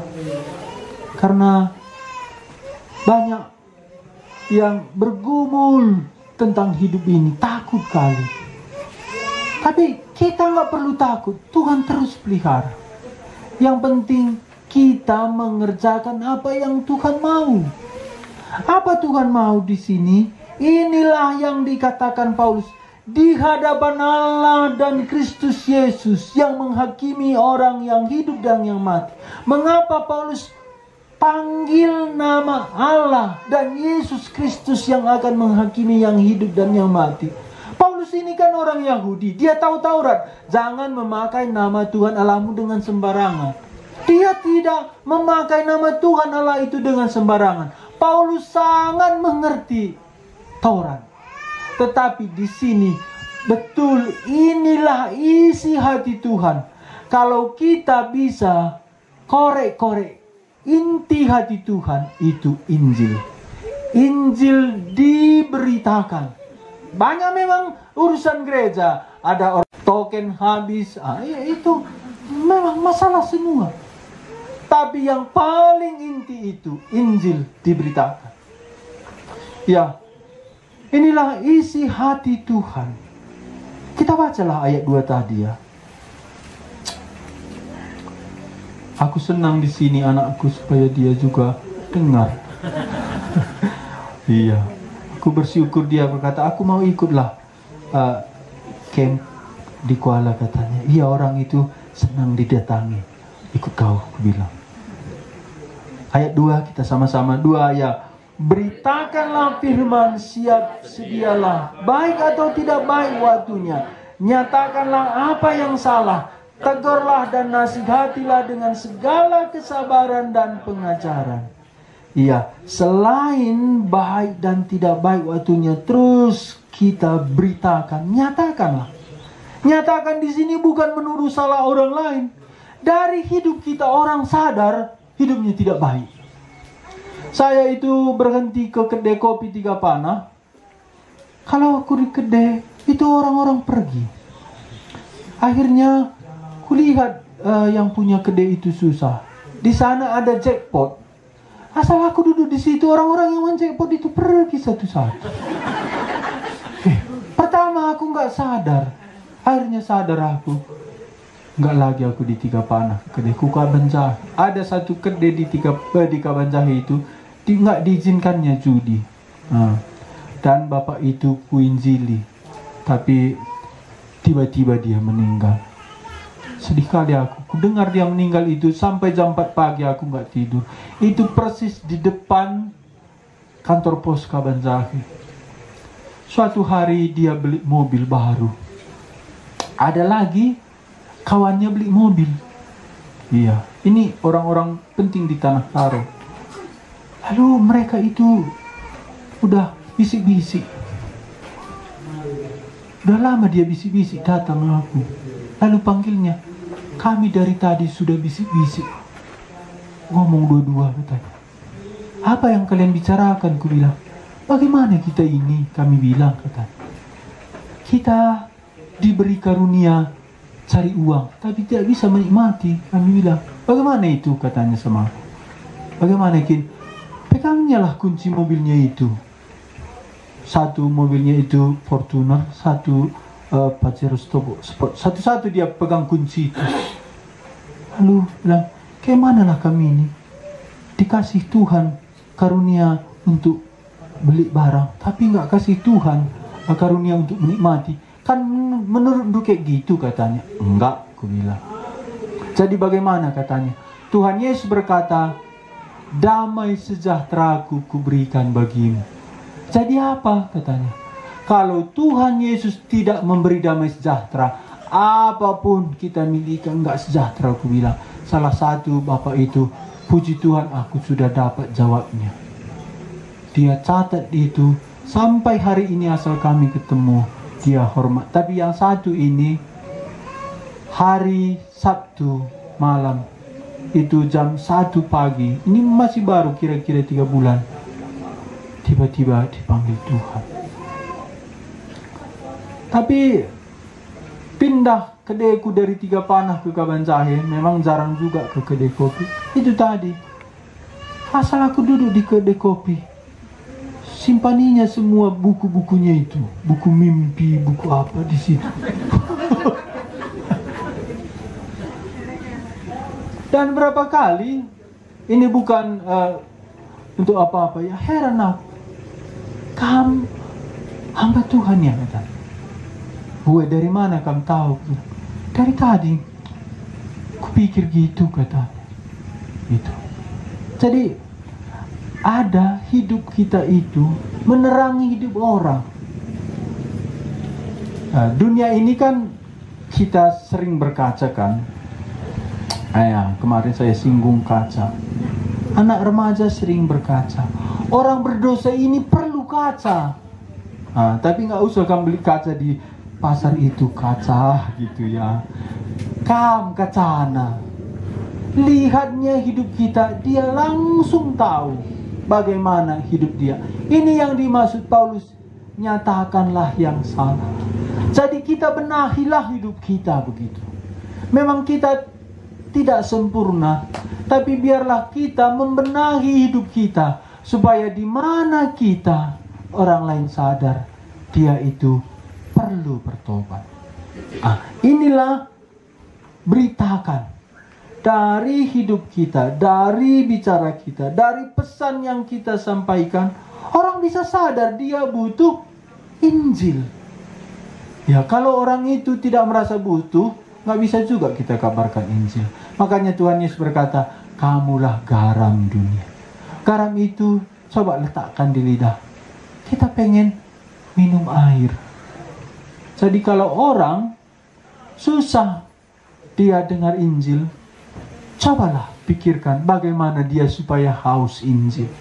Karena banyak yang bergumul tentang hidup ini, takut kali. Tapi kita nggak perlu takut, Tuhan terus pelihara. Yang penting kita mengerjakan apa yang Tuhan mau. Apa Tuhan mau di sini? Inilah yang dikatakan Paulus. Di hadapan Allah dan Kristus Yesus yang menghakimi orang yang hidup dan yang mati. Mengapa Paulus panggil nama Allah dan Yesus Kristus yang akan menghakimi yang hidup dan yang mati? Paulus ini kan orang Yahudi. Dia tahu Taurat. Jangan memakai nama Tuhan Allahmu dengan sembarangan. Dia tidak memakai nama Tuhan Allah itu dengan sembarangan. Paulus sangat mengerti Taurat. Tetapi di sini betul inilah isi hati Tuhan. Kalau kita bisa korek-korek inti hati Tuhan, itu Injil. Injil diberitakan. Banyak memang urusan gereja, ada orang token habis, itu memang masalah semua. Tapi yang paling inti itu Injil diberitakan. Ya, inilah isi hati Tuhan. Kita bacalah ayat 2 tadi ya. Aku senang di sini anakku supaya dia juga dengar. Iya, aku bersyukur dia berkata, aku mau ikutlah camp di Kuala katanya. Iya, orang itu senang didatangi. Ikut kau, aku bilang. Ayat 2 kita sama-sama 2 ya. Beritakanlah firman, siap sedialah, baik atau tidak baik waktunya. Nyatakanlah apa yang salah, tegurlah dan nasihatilah dengan segala kesabaran dan pengajaran. Iya, selain baik dan tidak baik waktunya, terus kita beritakan, nyatakanlah. Nyatakan di sini bukan menuduh salah orang lain. Dari hidup kita orang sadar hidupnya tidak baik. Saya itu berhenti ke kedai kopi 3 panah. Kalau aku di kedai, itu orang-orang pergi. Akhirnya, kulihat yang punya kedai itu susah. Di sana ada jackpot. Asal aku duduk di situ, orang-orang yang main jackpot itu pergi satu-satu. Pertama aku nggak sadar. Akhirnya sadar aku. Nggak lagi aku di 3 panah. Kedai Kabanjahe. Ada satu kedai di Kabanjahe itu nggak diizinkannya judi. Dan bapak itu kuinjili. Tapi tiba-tiba dia meninggal. Sedih kali aku. Dengar dia meninggal itu sampai jam 4 pagi aku nggak tidur. Itu persis di depan kantor pos Kabanjahe. Suatu hari dia beli mobil baru. Ada lagi kawannya beli mobil. Iya, ini orang-orang penting di Tanah Karo. Lalu mereka itu udah bisik-bisik. Udah lama dia bisik-bisik datang aku. Lalu panggilnya, kami dari tadi sudah bisik-bisik. Ngomong dua-dua katanya. Apa yang kalian bicarakan? Ku bilang, bagaimana kita ini? Kami bilang katanya. Kita diberi karunia cari uang, tapi tidak bisa menikmati. Kami bilang, bagaimana itu? Katanya sama aku. Bagaimana Kin? Pegangnya lah kunci mobilnya itu. Satu mobilnya itu Fortuner, satu Pajero Sport. Satu-satu dia pegang kunci itu. Lalu bilang, kayak mana lah kami ini? Dikasih Tuhan karunia untuk beli barang, tapi nggak kasih Tuhan karunia untuk menikmati. Kan menurut lu kayak gitu katanya. Enggak, aku bilang. Jadi bagaimana katanya? Tuhan Yesus berkata, damai sejahtera ku berikan bagimu. Jadi apa katanya? Kalau Tuhan Yesus tidak memberi damai sejahtera, apapun kita miliki enggak sejahtera, aku bilang. Salah satu bapak itu, puji Tuhan aku sudah dapat jawabnya. Dia catat itu sampai hari ini asal kami ketemu. Dia hormat. Tapi yang satu ini hari Sabtu malam itu jam 1 pagi. Ini masih baru kira-kira 3 bulan. Tiba-tiba dipanggil Tuhan. Tapi pindah kedaiku dari 3 panah ke Kabanjahe. Memang jarang juga ke kedai kopi. Itu tadi. Asal aku duduk di kedai kopi, simpaninya semua buku-bukunya itu, buku mimpi, buku apa di situ. Dan berapa kali, ini bukan untuk apa-apa ya, heran aku. Kamu hamba Tuhan ya kata. Gue dari mana kamu tahu? Dari tadi, kupikir gitu katanya. Gitu. Jadi ada hidup kita itu menerangi hidup orang. Nah, dunia ini kan kita sering berkaca kan. Kemarin saya singgung kaca. Anak remaja sering berkaca. Orang berdosa ini perlu kaca. Tapi nggak usah kamu beli kaca di pasar itu, kaca gitu ya. Kacana. Lihatnya hidup kita, dia langsung tahu bagaimana hidup dia. Ini yang dimaksud Paulus, nyatakanlah yang salah. Jadi kita benahilah hidup kita begitu. Memang kita tidak sempurna, tapi biarlah kita membenahi hidup kita supaya di mana kita, orang lain sadar dia itu perlu bertobat. Inilah beritakan dari hidup kita, dari bicara kita, dari pesan yang kita sampaikan, orang bisa sadar dia butuh Injil. Ya, kalau orang itu tidak merasa butuh, nggak bisa juga kita kabarkan Injil. Makanya Tuhan Yesus berkata, kamulah garam dunia. Garam itu coba letakkan di lidah. Kita pengen minum air. Jadi kalau orang susah dia dengar Injil, cobalah pikirkan bagaimana dia supaya haus Injil.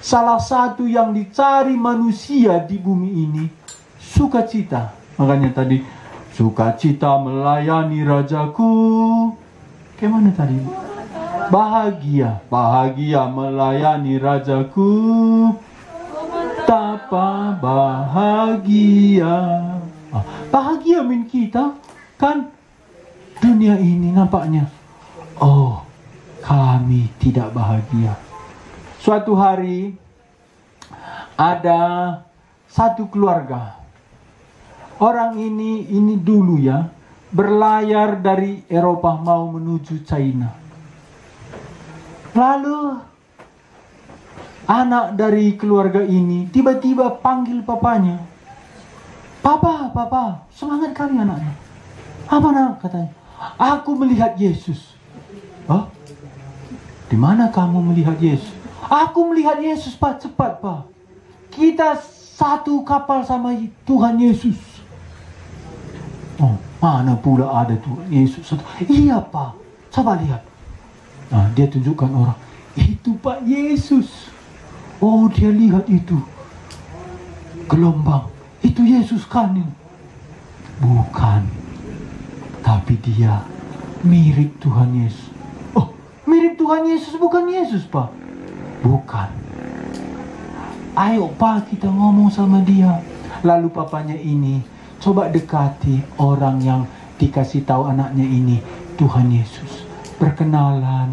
Salah satu yang dicari manusia di bumi ini, sukacita. Makanya tadi, sukacita melayani Rajaku. Kayak mana tadi? Bahagia, bahagia melayani Rajaku. Betapa bahagia. Bahagia min kita, kan? Dunia ini nampaknya, oh, kami tidak bahagia. Suatu hari ada satu keluarga. Orang ini dulu ya, berlayar dari Eropa mau menuju China. Lalu anak dari keluarga ini tiba-tiba panggil papanya. Papa, semangat kali anaknya. Apa nak katanya? Aku melihat Yesus. Oh, di mana kamu melihat Yesus? Aku melihat Yesus, Pak, cepat Pak. Kita satu kapal sama Tuhan Yesus. Oh, mana pula ada Tuhan Yesus? Iya Pak, coba lihat. Nah, dia tunjukkan orang. Itu Pak Yesus. Oh, dia lihat itu. Gelombang. Itu Yesus kan? Bukan. Tapi dia mirip Tuhan Yesus. Oh, mirip Tuhan Yesus, bukan Yesus Pak? Bukan. Ayo Pak, kita ngomong sama dia. Lalu papanya ini coba dekati orang yang dikasih tahu anaknya ini Tuhan Yesus. Perkenalan.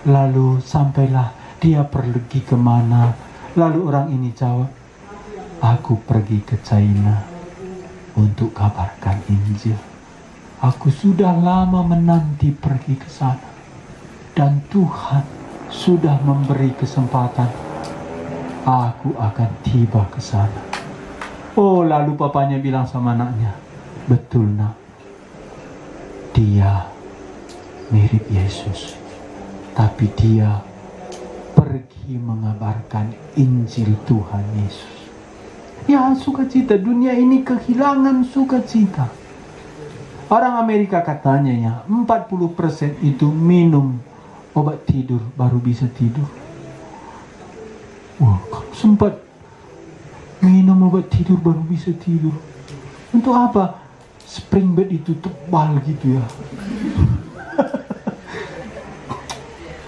Lalu sampailah dia pergi kemana. Lalu orang ini jawab, aku pergi ke China untuk kabarkan Injil. Aku sudah lama menanti pergi ke sana. Dan Tuhan sudah memberi kesempatan. Aku akan tiba ke sana. Oh, lalu papanya bilang sama anaknya, betul nak, dia mirip Yesus, tapi dia pergi mengabarkan Injil Tuhan Yesus. Ya, sukacita. Dunia ini kehilangan sukacita. Orang Amerika katanya ya, 40% itu minum obat tidur baru bisa tidur. Wah, sempat minum obat tidur baru bisa tidur. Untuk apa? Spring bed itu tebal gitu ya.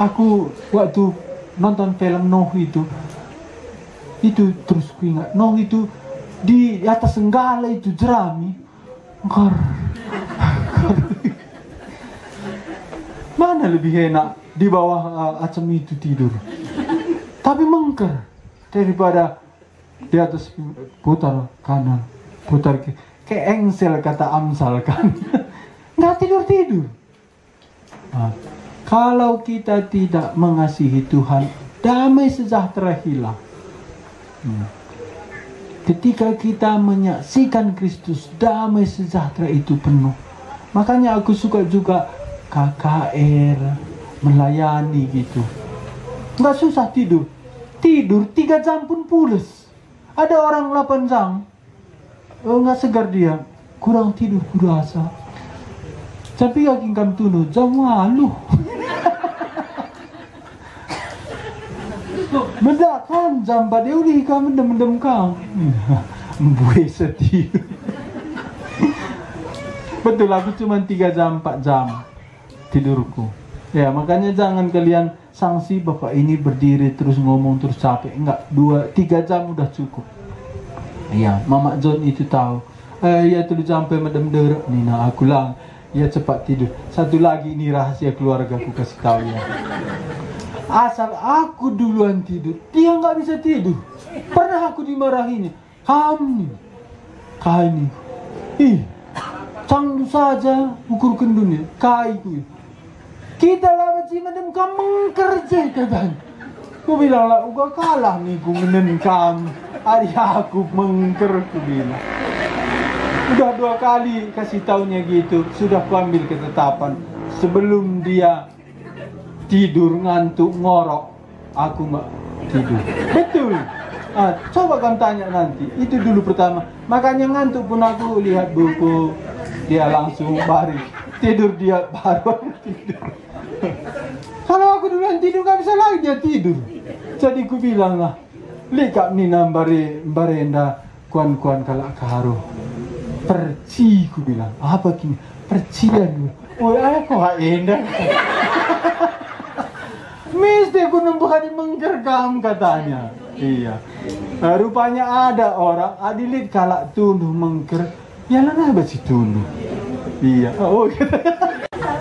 Aku waktu nonton film Noh itu terus ku ingat, Noh itu di atas senggala itu jerami. Mana lebih enak di bawah acem itu tidur. Tapi mengker daripada di atas putar kanan, putar kiri. Kayak engsel kata Amsal kan. Nggak tidur-tidur. Nah, kalau kita tidak mengasihi Tuhan, damai sejahtera hilang. Ketika kita menyaksikan Kristus, damai sejahtera itu penuh. Makanya aku suka juga KKR, melayani gitu. Nggak susah tidur. Tidur 3 jam pun pules. Ada orang 8 jam, nggak segar dia. Kurang tidur kurasa. Tapi yakin kam tuno jam walu. Medak kan jam 4 dia udah kan mendem kang. Buih sedih. Betul, aku cuma 3 jam 4 jam tidurku. Ya makanya jangan kalian sanksi bapak ini berdiri terus ngomong terus capek. Enggak, 2-3 jam udah cukup. Iya, Mama John itu tahu. Ya tuh sampai medem derek nih, nah aku lang. Ya cepat tidur. Satu lagi ini rahasia keluarga aku kasih tahu ya. Asal aku duluan tidur, dia nggak bisa tidur. Pernah aku dimarahinya. Kamu ini, canggu saja ukurkan dunia, kaiku. Kita lawan si madam kamu kerja katanya. Aku bilang lah, uga kalah nih ku menengkam. Hari aku mengker, aku bilang. Udah 2 kali kasih taunya gitu, sudah kuambil ketetapan. Sebelum dia tidur ngantuk ngorok, aku nggak tidur. Betul. Coba kamu tanya nanti. Itu dulu pertama. Makanya ngantuk pun aku lihat buku, dia langsung baris. Tidur dia baru tidur. Kalau aku duluan tidur nggak bisa lagi dia tidur. Jadi ku bilang lah, lihat nih barenda kuan kalak kaharu. Perci ku bilang. Apa kini? Percian dulu. Oh aku endah. Mesti aku nembuhani menggergam katanya. Iya. Rupanya ada orang adilit kalak tunduh mengker. Ya lah apa sih tunduh? Iya. Oh.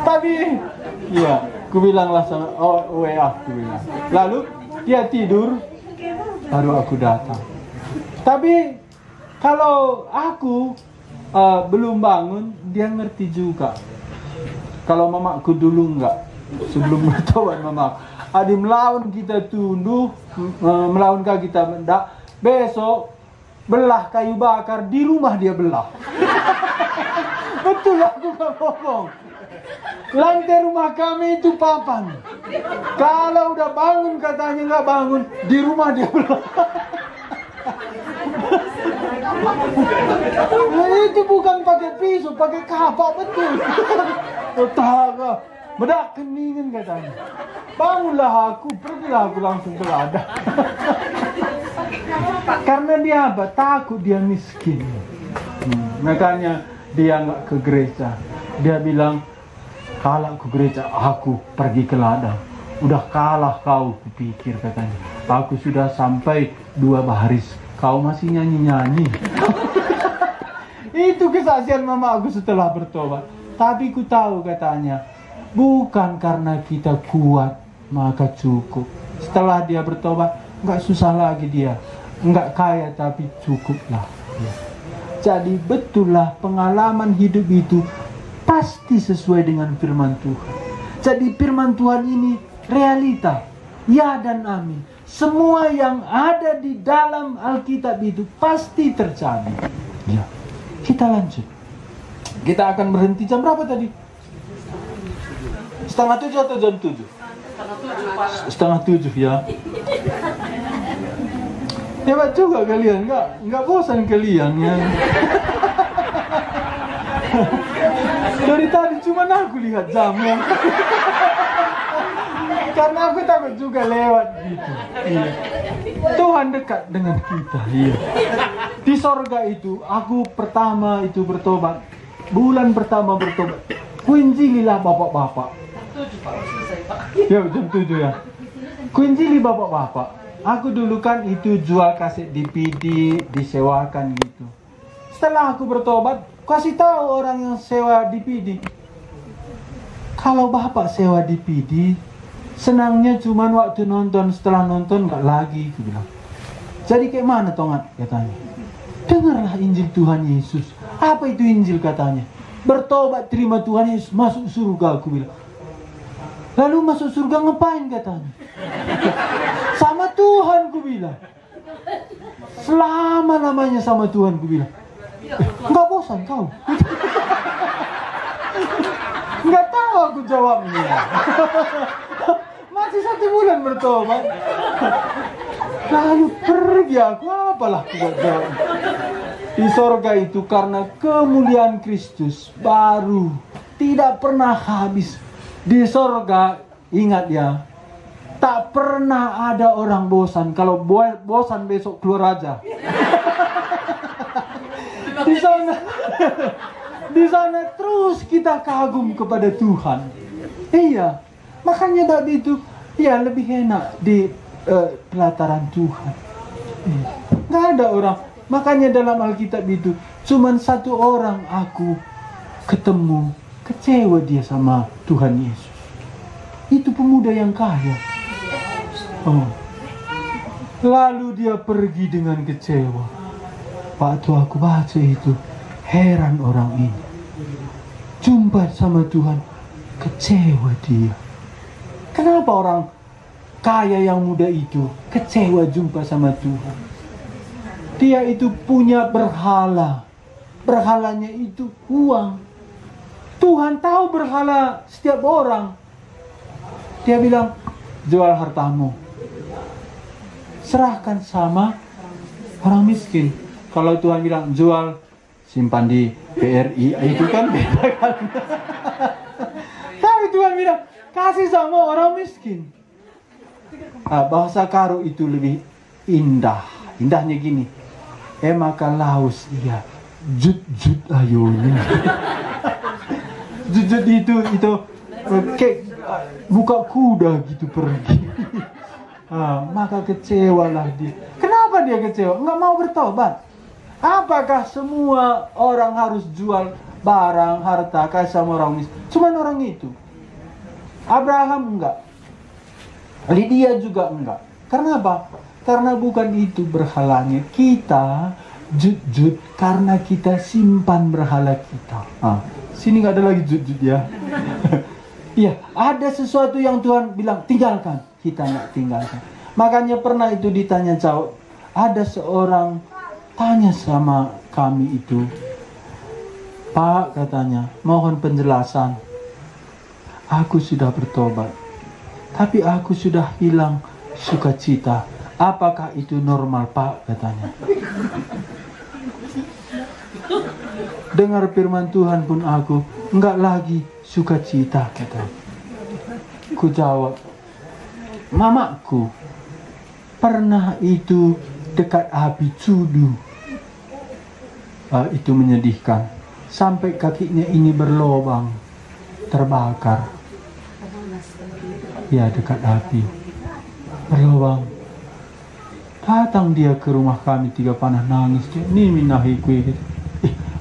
Tapi iya, ku bilang lah sama WA ku bilang. Lalu dia tidur baru aku datang. Tapi kalau aku belum bangun, dia ngerti juga. Kalau mamaku dulu enggak, sebelum bertobat mamaku. Adi melawan kita tunduk, melawan kita mendak. Besok belah kayu bakar di rumah dia belah. Betul aku gak bohong. Lantai rumah kami itu papan. Kalau udah bangun katanya nggak bangun, di rumah dia belah. Itu bukan pakai pisau, pakai kapak betul. Otak, bedak keningan katanya. Bangunlah aku, pergilah aku langsung berada. Karena dia apa? Takut dia miskin. Makanya dia nggak ke gereja. Dia bilang, kalau ke gereja aku pergi ke ladang. Udah kalah kau, kupikir katanya. Aku sudah sampai 2 baris. Kau masih nyanyi-nyanyi. Itu kesaksian mama aku setelah bertobat. Tapi ku tahu katanya, bukan karena kita kuat maka cukup. Setelah dia bertobat, nggak susah lagi dia. Nggak kaya tapi cukuplah. Ya. Jadi betullah pengalaman hidup itu pasti sesuai dengan firman Tuhan. Jadi firman Tuhan ini realita. Ya dan amin. Semua yang ada di dalam Alkitab itu pasti terjadi. Ya. Kita lanjut. Kita akan berhenti jam berapa tadi? 6:30 atau jam 7? 6:30 ya. Hebat juga kalian, nggak bosan kalian ya. Dari tadi cuma aku lihat jamnya. Karena aku takut juga lewat gitu. Iya. Tuhan dekat dengan kita. Iya. Di sorga itu, aku pertama itu bertobat. Bulan pertama bertobat. Kuinjililah bapak-bapak. Ya jam 7 ya. Kuinjili bapak-bapak. Aku dulu kan itu jual kaset DVD, disewakan gitu. Setelah aku bertobat, kasih tahu orang yang sewa DVD. Kalau bapak sewa DVD, senangnya cuma waktu nonton, setelah nonton nggak lagi, aku bilang. Jadi kayak mana tongat katanya. Dengarlah Injil Tuhan Yesus. Apa itu Injil katanya? Bertobat terima Tuhan Yesus, masuk surga, aku bilang. Lalu masuk surga ngapain katanya? Sama Tuhan, ku bilang. Selama-lamanya sama Tuhan, ku bilang. Nggak bosan kau? Nggak tahu aku jawabnya. Masih 1 bulan bertobat. Lalu pergi aku, apalah aku buat jawab. Di sorga itu karena kemuliaan Kristus baru, tidak pernah habis. Di sorga, ingat ya, Tak pernah ada orang bosan. Kalau bosan besok keluar aja. Di sana, di sana terus kita kagum kepada Tuhan. Iya, makanya tadi itu ya lebih enak di pelataran Tuhan. Nggak ada orang. Makanya dalam Alkitab itu cuman satu orang aku ketemu, kecewa dia sama Tuhan Yesus. Itu pemuda yang kaya. Lalu dia pergi dengan kecewa. Waktu aku baca itu, heran orang ini. Jumpa sama Tuhan, kecewa dia. Kenapa orang kaya yang muda itu kecewa jumpa sama Tuhan? Dia itu punya berhala. Berhalanya itu uang. Tuhan tahu berhala setiap orang. Dia bilang, jual hartamu, serahkan sama orang miskin. Kalau Tuhan bilang jual, simpan di BRI, itu kan beda kan. Tapi Tuhan bilang kasih sama orang miskin. Bahasa Karo itu lebih indah. Indahnya gini, maka laus iya jut ayonya. Jut itu kayak buka kuda gitu pergi. Maka kecewalah dia. Kenapa dia kecewa? Nggak mau bertobat. Apakah semua orang harus jual barang, harta, kasih sama orang miskin? Cuman orang itu. Abraham enggak. Lydia juga enggak. Karena apa? Karena bukan itu berhalanya. Kita jut karena kita simpan berhala kita. Sini nggak ada lagi jut ya. Iya, ada sesuatu yang Tuhan bilang tinggalkan, kita nggak tinggalkan. Makanya pernah itu ditanya jawab. Ada seorang tanya sama kami itu, Pak katanya, mohon penjelasan. Aku sudah bertobat, tapi aku sudah hilang sukacita. Apakah itu normal Pak katanya? Dengar firman Tuhan pun aku enggak lagi sukacita katanya. Ku jawab, mamaku pernah itu dekat api cudu. Itu menyedihkan. Sampai kakinya ini berlobang, terbakar. Ya dekat api, berlobang. Datang dia ke rumah kami, 3 panah nangis. Ini minahi kue gitu.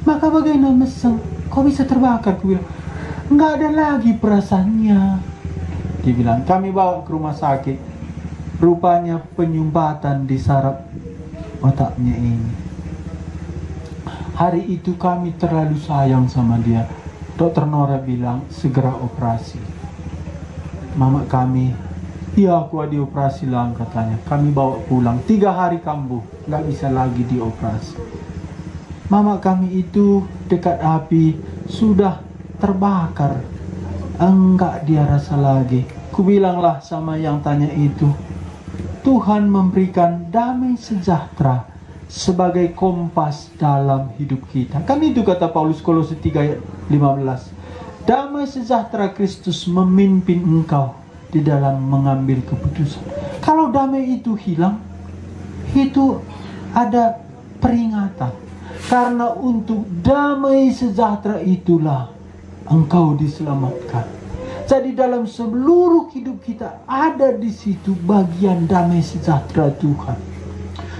Maka bagaimana meseng? Kok bisa terbakar? Ku bilang, nggak ada lagi perasaannya. Dia bilang, kami bawa ke rumah sakit. Rupanya penyumbatan di saraf otaknya ini. Hari itu kami terlalu sayang sama dia. Dokter Nora bilang segera operasi. Mama kami, iya aku dioperasi lah katanya. Kami bawa pulang, 3 hari kambuh, nggak bisa lagi dioperasi. Mama kami itu dekat api sudah terbakar, enggak dia rasa lagi. Kubilanglah sama yang tanya itu, Tuhan memberikan damai sejahtera sebagai kompas dalam hidup kita. Kan itu kata Paulus Kolose 3 ayat 15. Damai sejahtera Kristus memimpin engkau di dalam mengambil keputusan. Kalau damai itu hilang, itu ada peringatan. Karena untuk damai sejahtera itulah engkau diselamatkan. Jadi dalam seluruh hidup kita ada di situ bagian damai sejahtera Tuhan.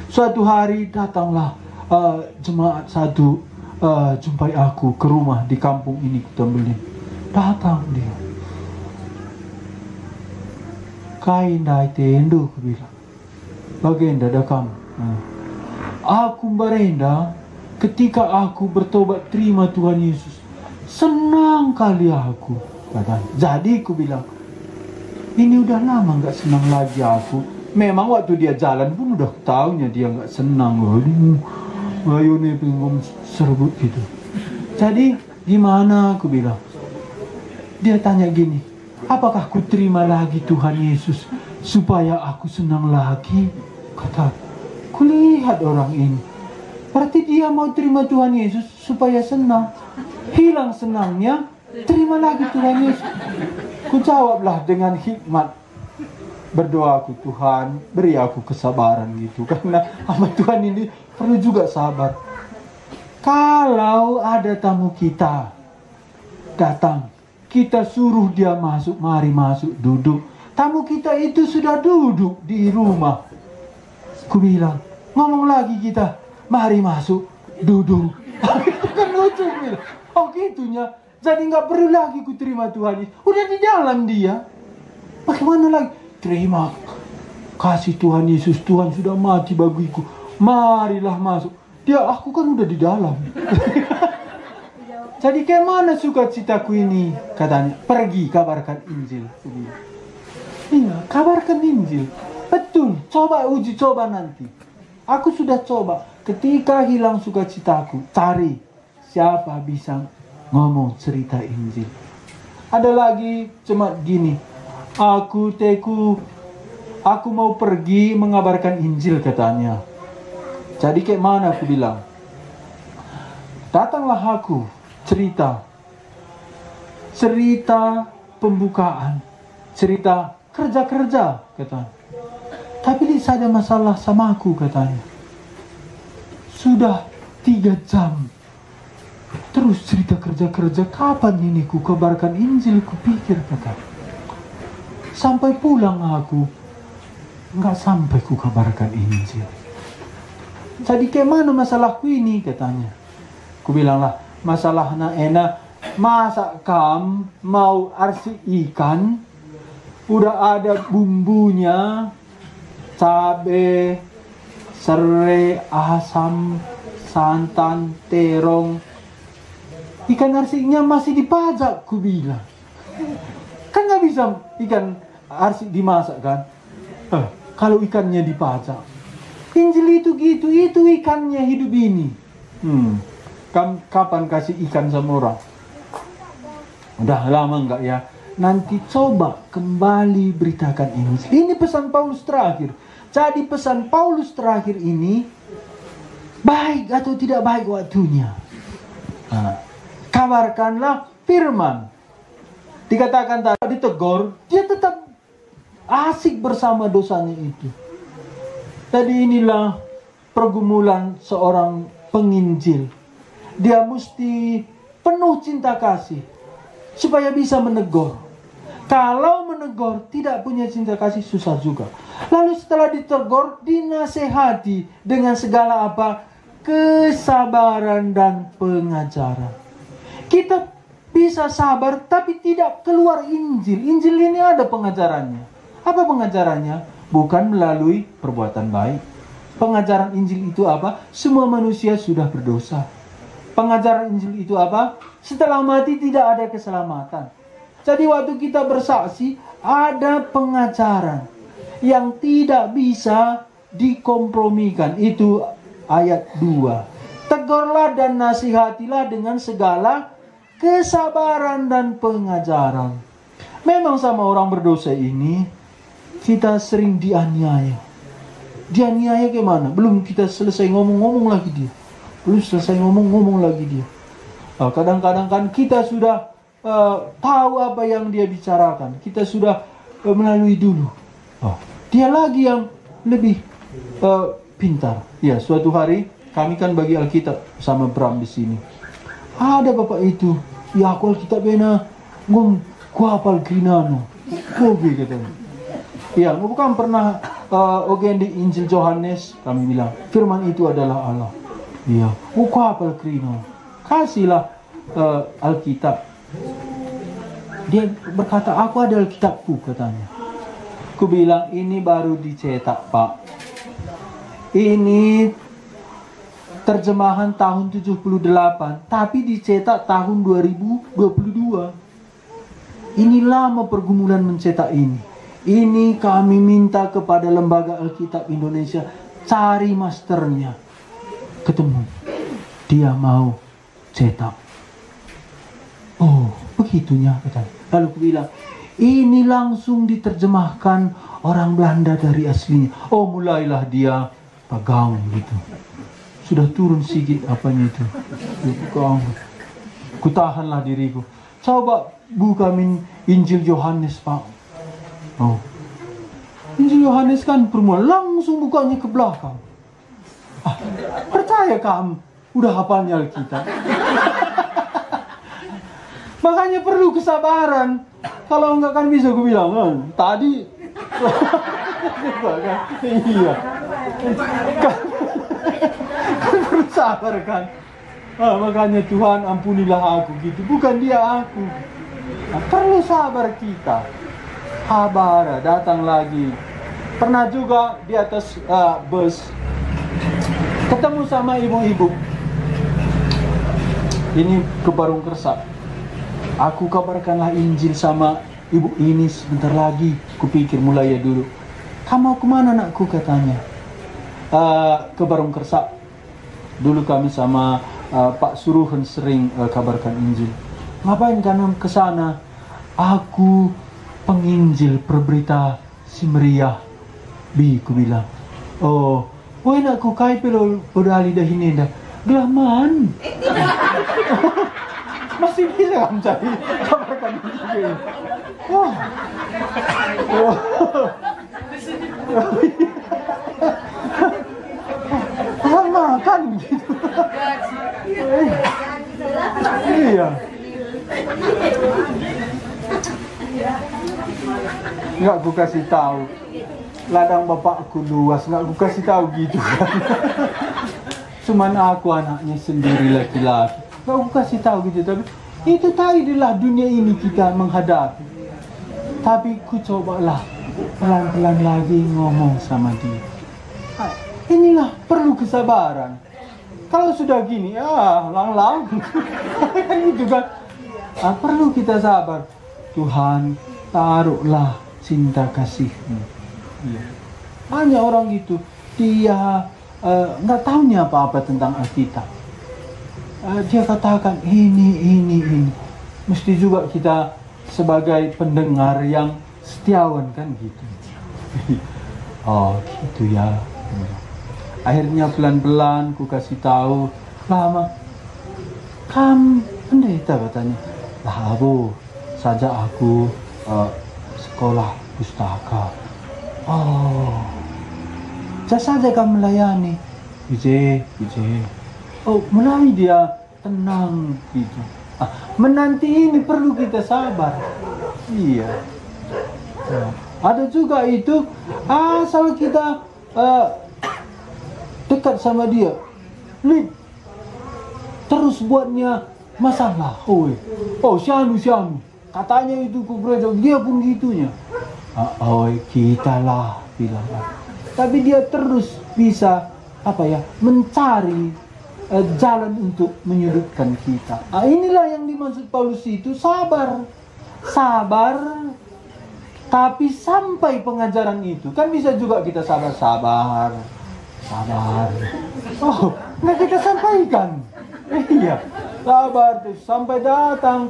Suatu hari datanglah jemaat satu jumpai aku ke rumah di kampung ini Kutambelin. Datang dia. Kain dai tendo, aku bilang. Bagenda dah kamu. Aku berenda ketika aku bertobat terima Tuhan Yesus. Senang kali aku. Katanya. Jadi aku bilang, ini udah lama nggak senang lagi aku. Memang waktu dia jalan pun udah tahunya dia nggak senang loh. Ayo nih pengen serbut gitu. Jadi gimana aku bilang? Dia tanya gini, apakah aku terima lagi Tuhan Yesus supaya aku senang lagi? Kata, kulihat orang ini. Berarti dia mau terima Tuhan Yesus supaya senang. Hilang senangnya, terima lagi Tuhan Yesus. Ku jawablah dengan hikmat. berdoa aku, Tuhan beri aku kesabaran gitu. Karena sama Tuhan ini perlu juga sabar. Kalau ada tamu kita datang, kita suruh dia masuk, mari masuk, duduk. Tamu kita itu sudah duduk di rumah. Ku bilang, ngomong lagi kita, mari masuk, duduk. Itu kan lucu bilang. Oh gitunya. Jadi nggak perlu lagi ku terima Tuhan. Udah di dalam dia. Bagaimana lagi? Terima kasih Tuhan Yesus, Tuhan sudah mati bagiku. Marilah masuk. Dia, aku kan udah di dalam. Jadi kayak mana sukacitaku ini? Katanya, pergi kabarkan Injil. Iya, kabarkan Injil. Betul, coba uji coba nanti. Aku sudah coba. Ketika hilang sukacitaku, cari siapa bisa ngomong cerita Injil. Ada lagi cuma gini. Aku mau pergi mengabarkan Injil katanya. Jadi kayak mana aku bilang? Datanglah aku cerita pembukaan, cerita kerja-kerja katanya. Tapi tidak ada masalah sama aku katanya. Sudah 3 jam terus cerita kerja-kerja. Kapan ini ku kabarkan Injil, ku pikir katanya. Sampai pulang aku nggak sampai ku kabarkan Injil. Jadi kayak mana masalahku ini katanya. Ku bilanglah, masalahnya enak. Masak kam mau arsi ikan, udah ada bumbunya, cabe, serai, asam, santan, terong. Ikan arsinya masih dipajak, ku bilang. Kan nggak bisa ikan arsik dimasak kan? Kalau ikannya dipajak. Injil itu gitu, itu ikannya hidup ini. Kapan kasih ikan sama orang? Udah lama enggak ya? Nanti coba kembali beritakan Injil. Ini pesan Paulus terakhir. Jadi pesan Paulus terakhir ini, baik atau tidak baik waktunya. Kabarkanlah firman. Dikatakan tadi ditegur, dia tetap asik bersama dosanya itu. Jadi inilah pergumulan seorang penginjil. Dia mesti penuh cinta kasih supaya bisa menegur. Kalau menegur tidak punya cinta kasih, susah juga. Lalu setelah ditegur, dinasehati dengan segala apa? Kesabaran dan pengajaran. Kita bisa sabar tapi tidak keluar Injil. Injil ini ada pengajarannya. Apa pengajarannya? Bukan melalui perbuatan baik. Pengajaran Injil itu apa? Semua manusia sudah berdosa. Pengajaran Injil itu apa? Setelah mati tidak ada keselamatan. Jadi waktu kita bersaksi, ada pengajaran yang tidak bisa dikompromikan. Itu ayat 2. Tegurlah dan nasihatilah dengan segala kesabaran dan pengajaran. Memang sama orang berdosa ini kita sering dianiaya. Dianiaya gimana? Belum kita selesai ngomong lagi dia. Belum selesai ngomong lagi dia. Kadang-kadang kan kita sudah tahu apa yang dia bicarakan. Kita sudah melalui dulu. Dia lagi yang lebih pintar. Ya, suatu hari kami kan bagi Alkitab sama Bram di sini. Ada bapak itu. Ya aku Alkitab bena ku hafal grinano. Kobe katanya. Ya, bukan pernah ogen di Injil Yohanes kami bilang firman itu adalah Allah. Iya, ku hafal grinano. Kasihlah Alkitab. Dia berkata, aku ada Alkitabku katanya. Ku bilang, ini baru dicetak Pak. Ini terjemahan tahun 78, tapi dicetak tahun 2022. Ini lama pergumulan mencetak ini. Ini kami minta kepada Lembaga Alkitab Indonesia, cari masternya. Ketemu. Dia mau cetak. Oh, begitunya katanya. Lalu aku bilang, ini langsung diterjemahkan orang Belanda dari aslinya. Oh, mulailah dia pegang gitu. Sudah turun sedikit apanya itu. Ku tahanlah diriku. Coba buka Injil Yohanes Pak. Oh, Injil Yohanes kan perempuan langsung bukanya ke belakang. Percaya kamu udah hafalnya Alkitab. Makanya perlu kesabaran. Kalau enggak kan bisa gue bilang, tadi iya. Kan perlu sabar kan. Makanya Tuhan ampunilah aku gitu, bukan dia aku. Perlu sabar kita. Habara datang lagi. Pernah juga di atas bus ketemu sama ibu-ibu. Ini ke Barung Kersak. Aku kabarkanlah Injil sama ibu ini sebentar lagi. Kupikir mulai ya dulu. Kamu mau kemana anakku katanya? Ke Barung Kersak. Dulu kami sama Pak Suruhan sering kabarkan Injil. Ngapain kamu ke sana? Aku penginjil perberita si meriah. Bi, ku bilang. Oh, nak ku kai pelo podali dah ini dah. Gelaman. Masih bisa kamu cari kabarkan Injil. Wah. Makan gitu. Iya. Nggak ku kasih tahu. Ladang bapakku luas, nggak ku kasih tahu gitu kan. Cuman aku anaknya sendiri laki-laki. Nggak ku kasih tahu gitu, tapi itu tadilah dunia ini kita menghadapi. Tapi ku cobalah pelan-pelan lagi ngomong sama dia. Inilah perlu kesabaran. Kalau sudah gini, lang-lang. Gitu kan. Perlu kita sabar. Tuhan, taruhlah cinta kasih-Mu. Iya. Hanya orang itu, dia nggak tahunya apa-apa tentang Alkitab. Dia katakan ini. Mesti juga kita sebagai pendengar yang setiawan kan gitu. Oh gitu ya. Akhirnya pelan-pelan ku kasih tahu, lama kamu pendeta katanya. Lah bu, saja aku sekolah pustaka. Oh, saja kamu melayani. Ije. Oh, mulai dia tenang gitu. Menanti ini perlu kita sabar. Iya. Ada juga itu asal kita dekat sama dia, terus buatnya masalah. Syanu katanya itu ke gereja, dia pun gitunya. Kita lah bilang. Tapi dia terus bisa mencari jalan untuk menyudutkan kita. Inilah yang dimaksud Paulus itu sabar. Tapi sampai pengajaran itu kan bisa juga kita sabar. Oh, nggak kita sampaikan. Iya, sabar tuh sampai datang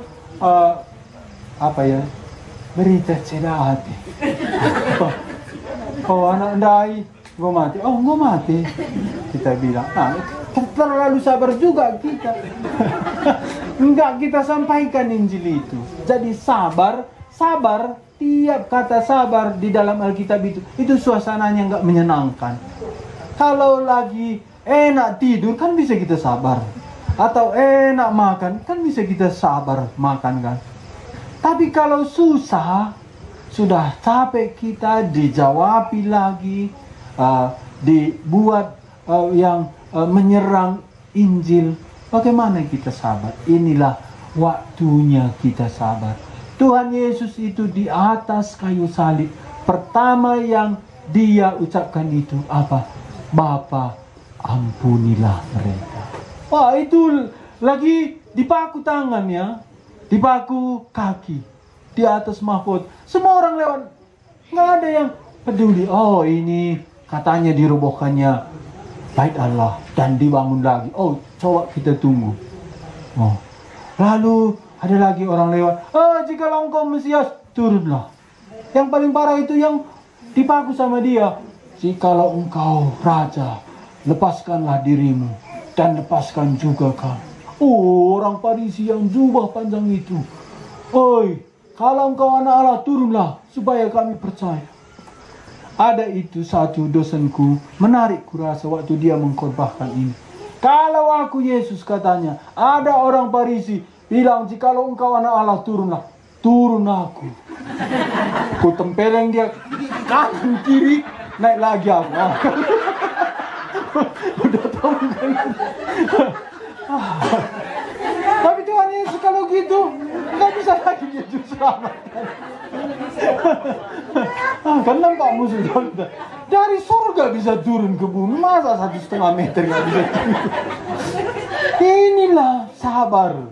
berita cedera hati. Anak ndai, gue mati. Oh, gue mati. Kita bilang, terlalu sabar juga kita. Enggak kita sampaikan Injil itu. Jadi sabar, tiap kata sabar di dalam Alkitab itu suasananya nggak menyenangkan. Kalau lagi enak tidur kan bisa kita sabar. Atau enak makan kan bisa kita sabar makan kan. Tapi kalau susah, sudah capek kita dijawabi lagi, dibuat yang menyerang Injil. Bagaimana kita sabar? Inilah waktunya kita sabar. Tuhan Yesus itu di atas kayu salib. Pertama yang dia ucapkan itu apa? Bapa, ampunilah mereka. Wah, itu lagi dipaku tangannya, dipaku kaki, di atas mahfud. Semua orang lewat, nggak ada yang peduli. Oh, ini katanya dirobohkannya bait Allah dan dibangun lagi. Oh, coba kita tunggu. Oh, lalu ada lagi orang lewat. Jikalau engkau Mesias, turunlah. Yang paling parah itu yang dipaku sama dia. Jikalau engkau raja, lepaskanlah dirimu dan lepaskan juga kamu. Orang Farisi yang jubah panjang itu. Kalau engkau anak Allah, turunlah supaya kami percaya. Ada itu satu dosenku menarik kurasa waktu dia mengkhotbahkan ini. Kalau aku Yesus, katanya, ada orang Farisi bilang, jikalau engkau anak Allah, turunlah. Turun aku. Ku tempeleng dia kanan kiri, naik lagi aku. Udah tahu kan? Tapi Tuhan Yesus kalau gitu nggak bisa lagi dia selamatkan. Kan nampak musuh dari surga bisa turun ke bumi, masa 1,5 meter nggak bisa turun? Inilah sabar,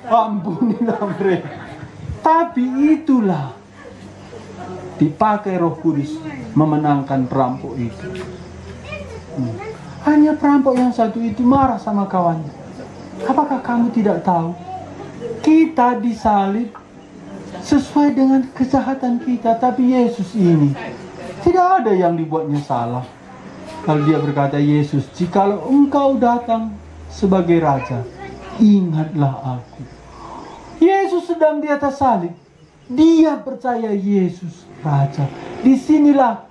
ampunilah mereka. Tapi itulah dipakai Roh Kudus memenangkan perampok itu. Hanya perampok yang satu itu marah sama kawannya. Apakah kamu tidak tahu? Kita disalib sesuai dengan kejahatan kita, tapi Yesus ini tidak ada yang dibuatnya salah. Kalau dia berkata, Yesus, jikalau engkau datang sebagai Raja, ingatlah aku. Yesus sedang di atas salib. Dia percaya Yesus Raja. Disinilah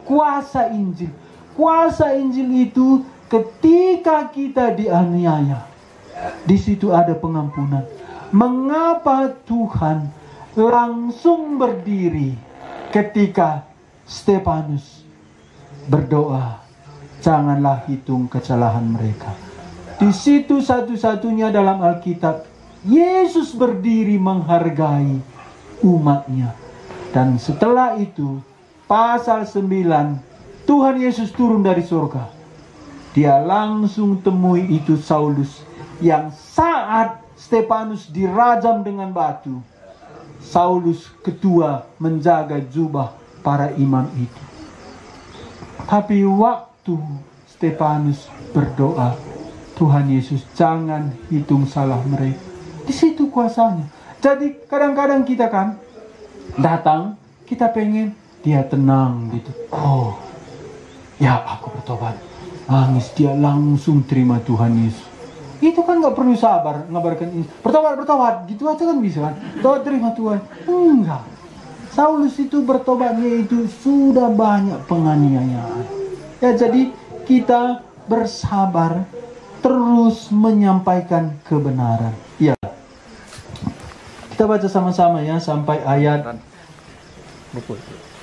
kuasa Injil. Kuasa Injil itu ketika kita dianiaya, di situ ada pengampunan. Mengapa Tuhan langsung berdiri ketika Stefanus berdoa, janganlah hitung kesalahan mereka. Di situ satu-satunya dalam Alkitab Yesus berdiri menghargai umatnya. Dan setelah itu, pasal 9, Tuhan Yesus turun dari surga. Dia langsung temui itu Saulus, yang saat Stefanus dirajam dengan batu, Saulus ketua menjaga jubah para imam itu. Tapi waktu Stefanus berdoa, Tuhan Yesus, jangan hitung salah mereka. Di situ kuasanya. Jadi kadang-kadang kita kan datang, kita pengen dia tenang gitu. Oh, ya aku bertobat. Nangis, dia langsung terima Tuhan Yesus. Itu kan nggak perlu sabar, ngabarkan ini. Bertobat, gitu aja kan bisa kan. Bertobat, terima Tuhan. Enggak. Saulus itu bertobatnya itu sudah banyak penganiayaan. Ya, jadi kita bersabar terus menyampaikan kebenaran. Ya. Kita baca sama-sama ya sampai ayat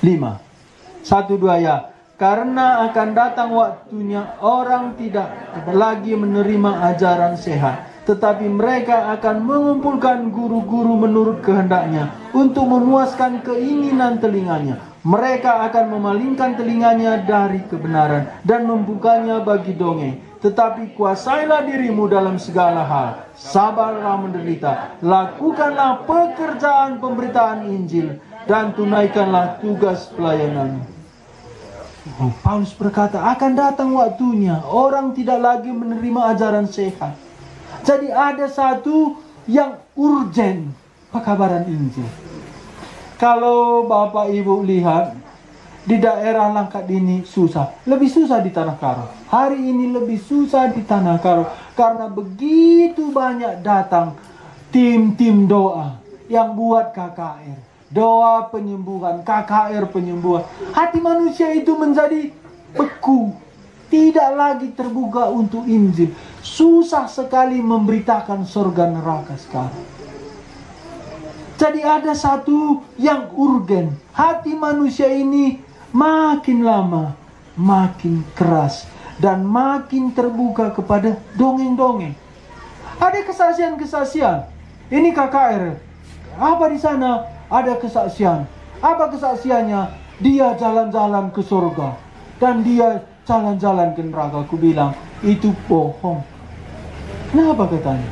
5. 1, 2 ya. Karena akan datang waktunya orang tidak lagi menerima ajaran sehat, tetapi mereka akan mengumpulkan guru-guru menurut kehendaknya untuk memuaskan keinginan telinganya. Mereka akan memalingkan telinganya dari kebenaran dan membukanya bagi dongeng. Tetapi kuasailah dirimu dalam segala hal, sabarlah menderita, lakukanlah pekerjaan pemberitaan Injil, dan tunaikanlah tugas pelayananmu. Paulus berkata, akan datang waktunya orang tidak lagi menerima ajaran sehat. Jadi ada satu yang urgen, pekabaran Injil. Kalau Bapak Ibu lihat, di daerah Langkat ini susah. Lebih susah di Tanah Karo. Hari ini lebih susah di Tanah Karo. Karena begitu banyak datang tim-tim doa yang buat KKR. Doa penyembuhan, KKR penyembuhan. Hati manusia itu menjadi beku. Tidak lagi terbuka untuk Injil. Susah sekali memberitakan surga neraka sekarang. Jadi ada satu yang urgen. Hati manusia ini makin lama makin keras dan makin terbuka kepada dongeng-dongeng. Ada kesaksian-kesaksian. Ini KKR. Apa di sana? Ada kesaksian. Apa kesaksiannya? Dia jalan-jalan ke surga dan dia jalan-jalan ke neraka. Aku bilang itu bohong. Kenapa katanya?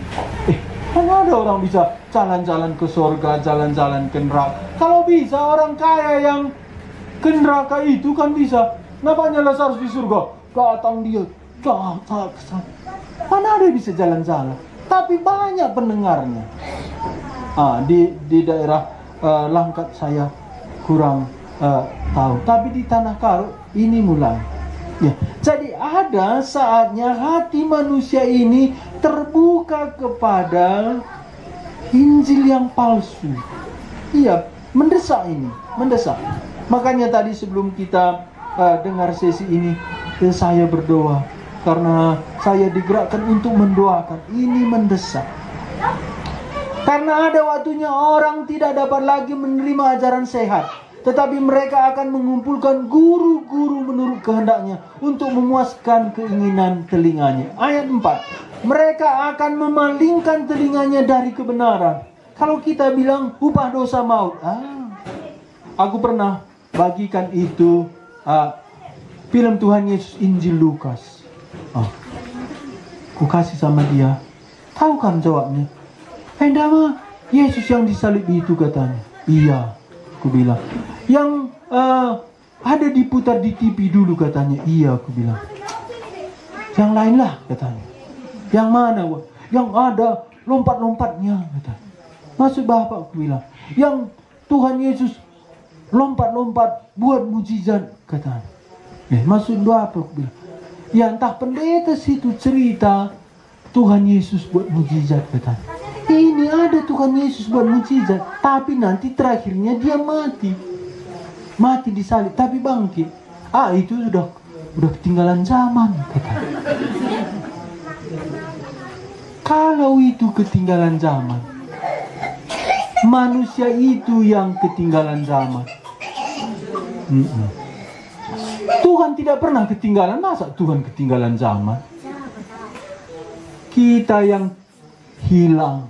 Mana ada orang bisa jalan-jalan ke surga, jalan-jalan ke neraka? Kalau bisa orang kaya yang ke neraka itu kan bisa. Kenapa Lazarus di surga? Datang dia, datang ke sana. Mana ada bisa jalan-jalan? Tapi banyak pendengarnya. Di daerah Langkat saya kurang tahu. Tapi di Tanah Karo ini mulai. Ya, jadi ada saatnya hati manusia ini terbuka kepada Injil yang palsu. Iya, mendesak ini, mendesak. Makanya tadi sebelum kita dengar sesi ini, saya berdoa karena saya digerakkan untuk mendoakan. Ini mendesak. Karena ada waktunya orang tidak dapat lagi menerima ajaran sehat, tetapi mereka akan mengumpulkan guru-guru menurut kehendaknya untuk memuaskan keinginan telinganya. Ayat 4. Mereka akan memalingkan telinganya dari kebenaran. Kalau kita bilang upah dosa maut. Aku pernah bagikan itu film Tuhan Yesus Injil Lukas. Ku kasih sama dia. Tahu kan jawabnya? Endama Yesus yang disalib itu katanya. Iya, aku bilang. Yang ada diputar di TV dulu katanya. Iya, aku bilang. Yang lain lah katanya. Yang mana? Yang ada lompat-lompatnya katanya. Maksud Bapak, aku bilang. Yang Tuhan Yesus lompat-lompat buat mujizat katanya. Maksud apa, aku bilang. Ya entah pendeta situ cerita Tuhan Yesus buat mujizat katanya. Ini ada Tuhan Yesus buat mujizat, tapi nanti terakhirnya dia mati. Mati disalib, tapi bangkit. Itu sudah ketinggalan zaman katanya. Kalau itu ketinggalan zaman, manusia itu yang ketinggalan zaman. Tuhan tidak pernah ketinggalan. Masa Tuhan ketinggalan zaman? Kita yang hilang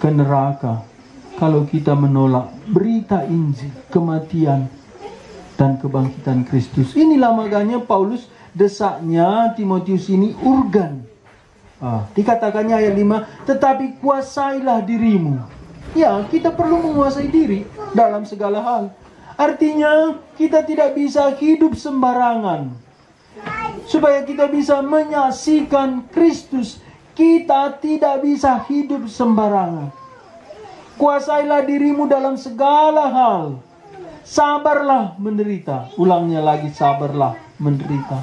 ke neraka kalau kita menolak berita Injil, kematian dan kebangkitan Kristus. Inilah makanya Paulus desaknya Timotius ini urgen. Dikatakannya ayat 5, tetapi kuasailah dirimu. Ya, kita perlu menguasai diri dalam segala hal. Artinya kita tidak bisa hidup sembarangan. Supaya kita bisa menyaksikan Kristus, kita tidak bisa hidup sembarangan. Kuasailah dirimu dalam segala hal. Sabarlah menderita. Ulangnya lagi, sabarlah menderita.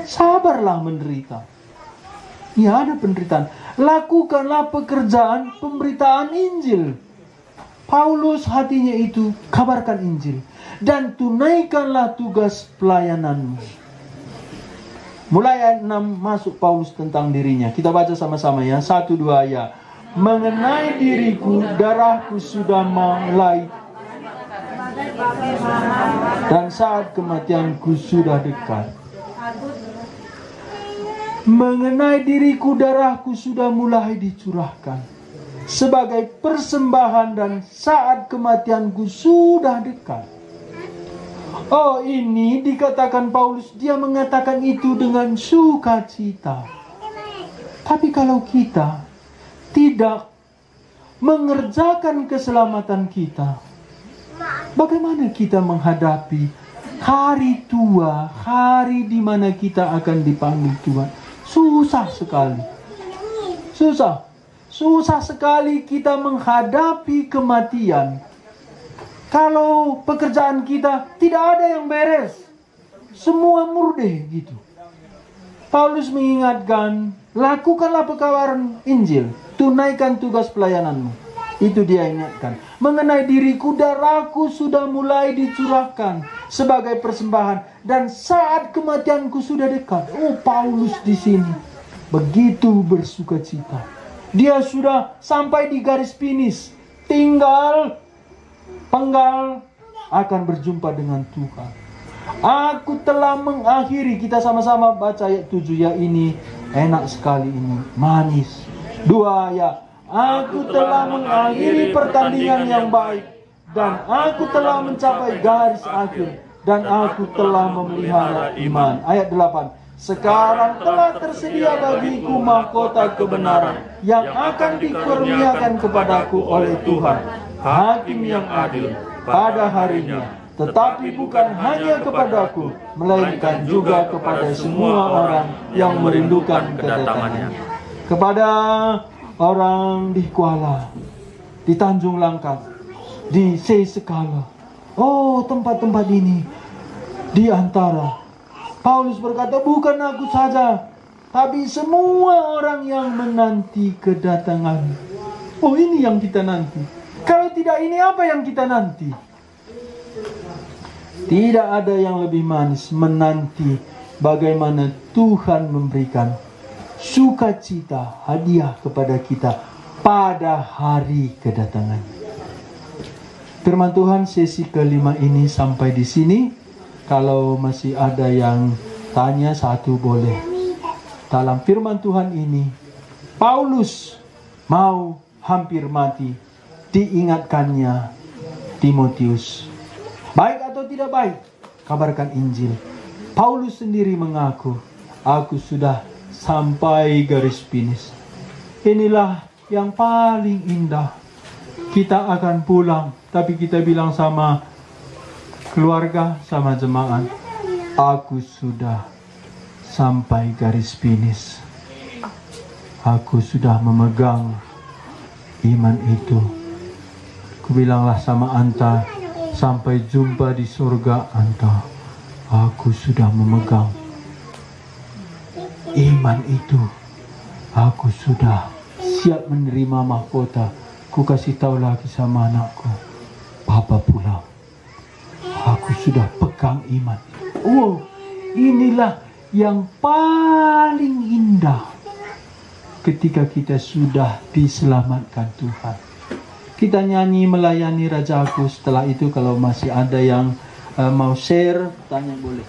Sabarlah menderita. Ya, ada penderitaan. Lakukanlah pekerjaan pemberitaan Injil. Paulus hatinya itu kabarkan Injil. Dan tunaikanlah tugas pelayananmu. Mulai ayat 6 masuk Paulus tentang dirinya. Kita baca sama-sama ya. 1, 2 ya. Mengenai diriku, darahku sudah mulai. Dan saat kematianku sudah dekat. Mengenai diriku, darahku sudah mulai dicurahkan sebagai persembahan dan saat kematianku sudah dekat. Ini dikatakan Paulus, dia mengatakan itu dengan sukacita. Tapi kalau kita tidak mengerjakan keselamatan kita, bagaimana kita menghadapi hari tua, hari di mana kita akan dipanggil Tuhan? Susah sekali. Susah sekali kita menghadapi kematian. Kalau pekerjaan kita tidak ada yang beres, semua murde gitu. Paulus mengingatkan, lakukanlah pekabaran Injil, tunaikan tugas pelayananmu. Itu dia ingatkan. Mengenai diriku, darahku sudah mulai dicurahkan sebagai persembahan dan saat kematianku sudah dekat. Paulus di sini begitu bersukacita. Dia sudah sampai di garis finish, tinggal penggal akan berjumpa dengan Tuhan. Aku telah mengakhiri, kita sama-sama baca ayat 7 ya, ini enak sekali ini, manis. 2 ya, aku telah mengakhiri pertandingan yang baik dan aku telah mencapai garis akhir dan aku telah memelihara iman. Ayat 8. Sekarang telah tersedia bagiku mahkota kebenaran yang akan dikurniakan kepadaku oleh Tuhan, Hakim yang adil pada harinya. Tetapi bukan hanya kepadaku, melainkan juga kepada semua orang yang merindukan kedatangannya. Kepada orang di Kuala, di Tanjung Langkat, di Sesekala. Tempat-tempat ini di antara Paulus berkata, bukan aku saja, tapi semua orang yang menanti kedatangan. Ini yang kita nanti. Kalau tidak ini, apa yang kita nanti? Tidak ada yang lebih manis menanti bagaimana Tuhan memberikan sukacita, hadiah kepada kita pada hari kedatangan. Firman Tuhan sesi kelima ini sampai di sini. Kalau masih ada yang tanya satu boleh. Dalam firman Tuhan ini, Paulus mau hampir mati, diingatkannya Timotius. Baik atau tidak baik, kabarkan Injil. Paulus sendiri mengaku, aku sudah sampai garis finish. Inilah yang paling indah. Kita akan pulang, tapi kita bilang sama keluarga, sama jemaat, aku sudah sampai garis finish. Aku sudah memegang iman itu. Kubilanglah sama anta, sampai jumpa di surga anta. Aku sudah memegang iman itu. Aku sudah siap menerima mahkota. Ku kasih tahu lagi sama anakku, Papa pulang. Aku sudah pegang iman. Oh, inilah yang paling indah ketika kita sudah diselamatkan Tuhan. Kita nyanyi melayani Rajaku. Setelah itu kalau masih ada yang mau share, tanya boleh.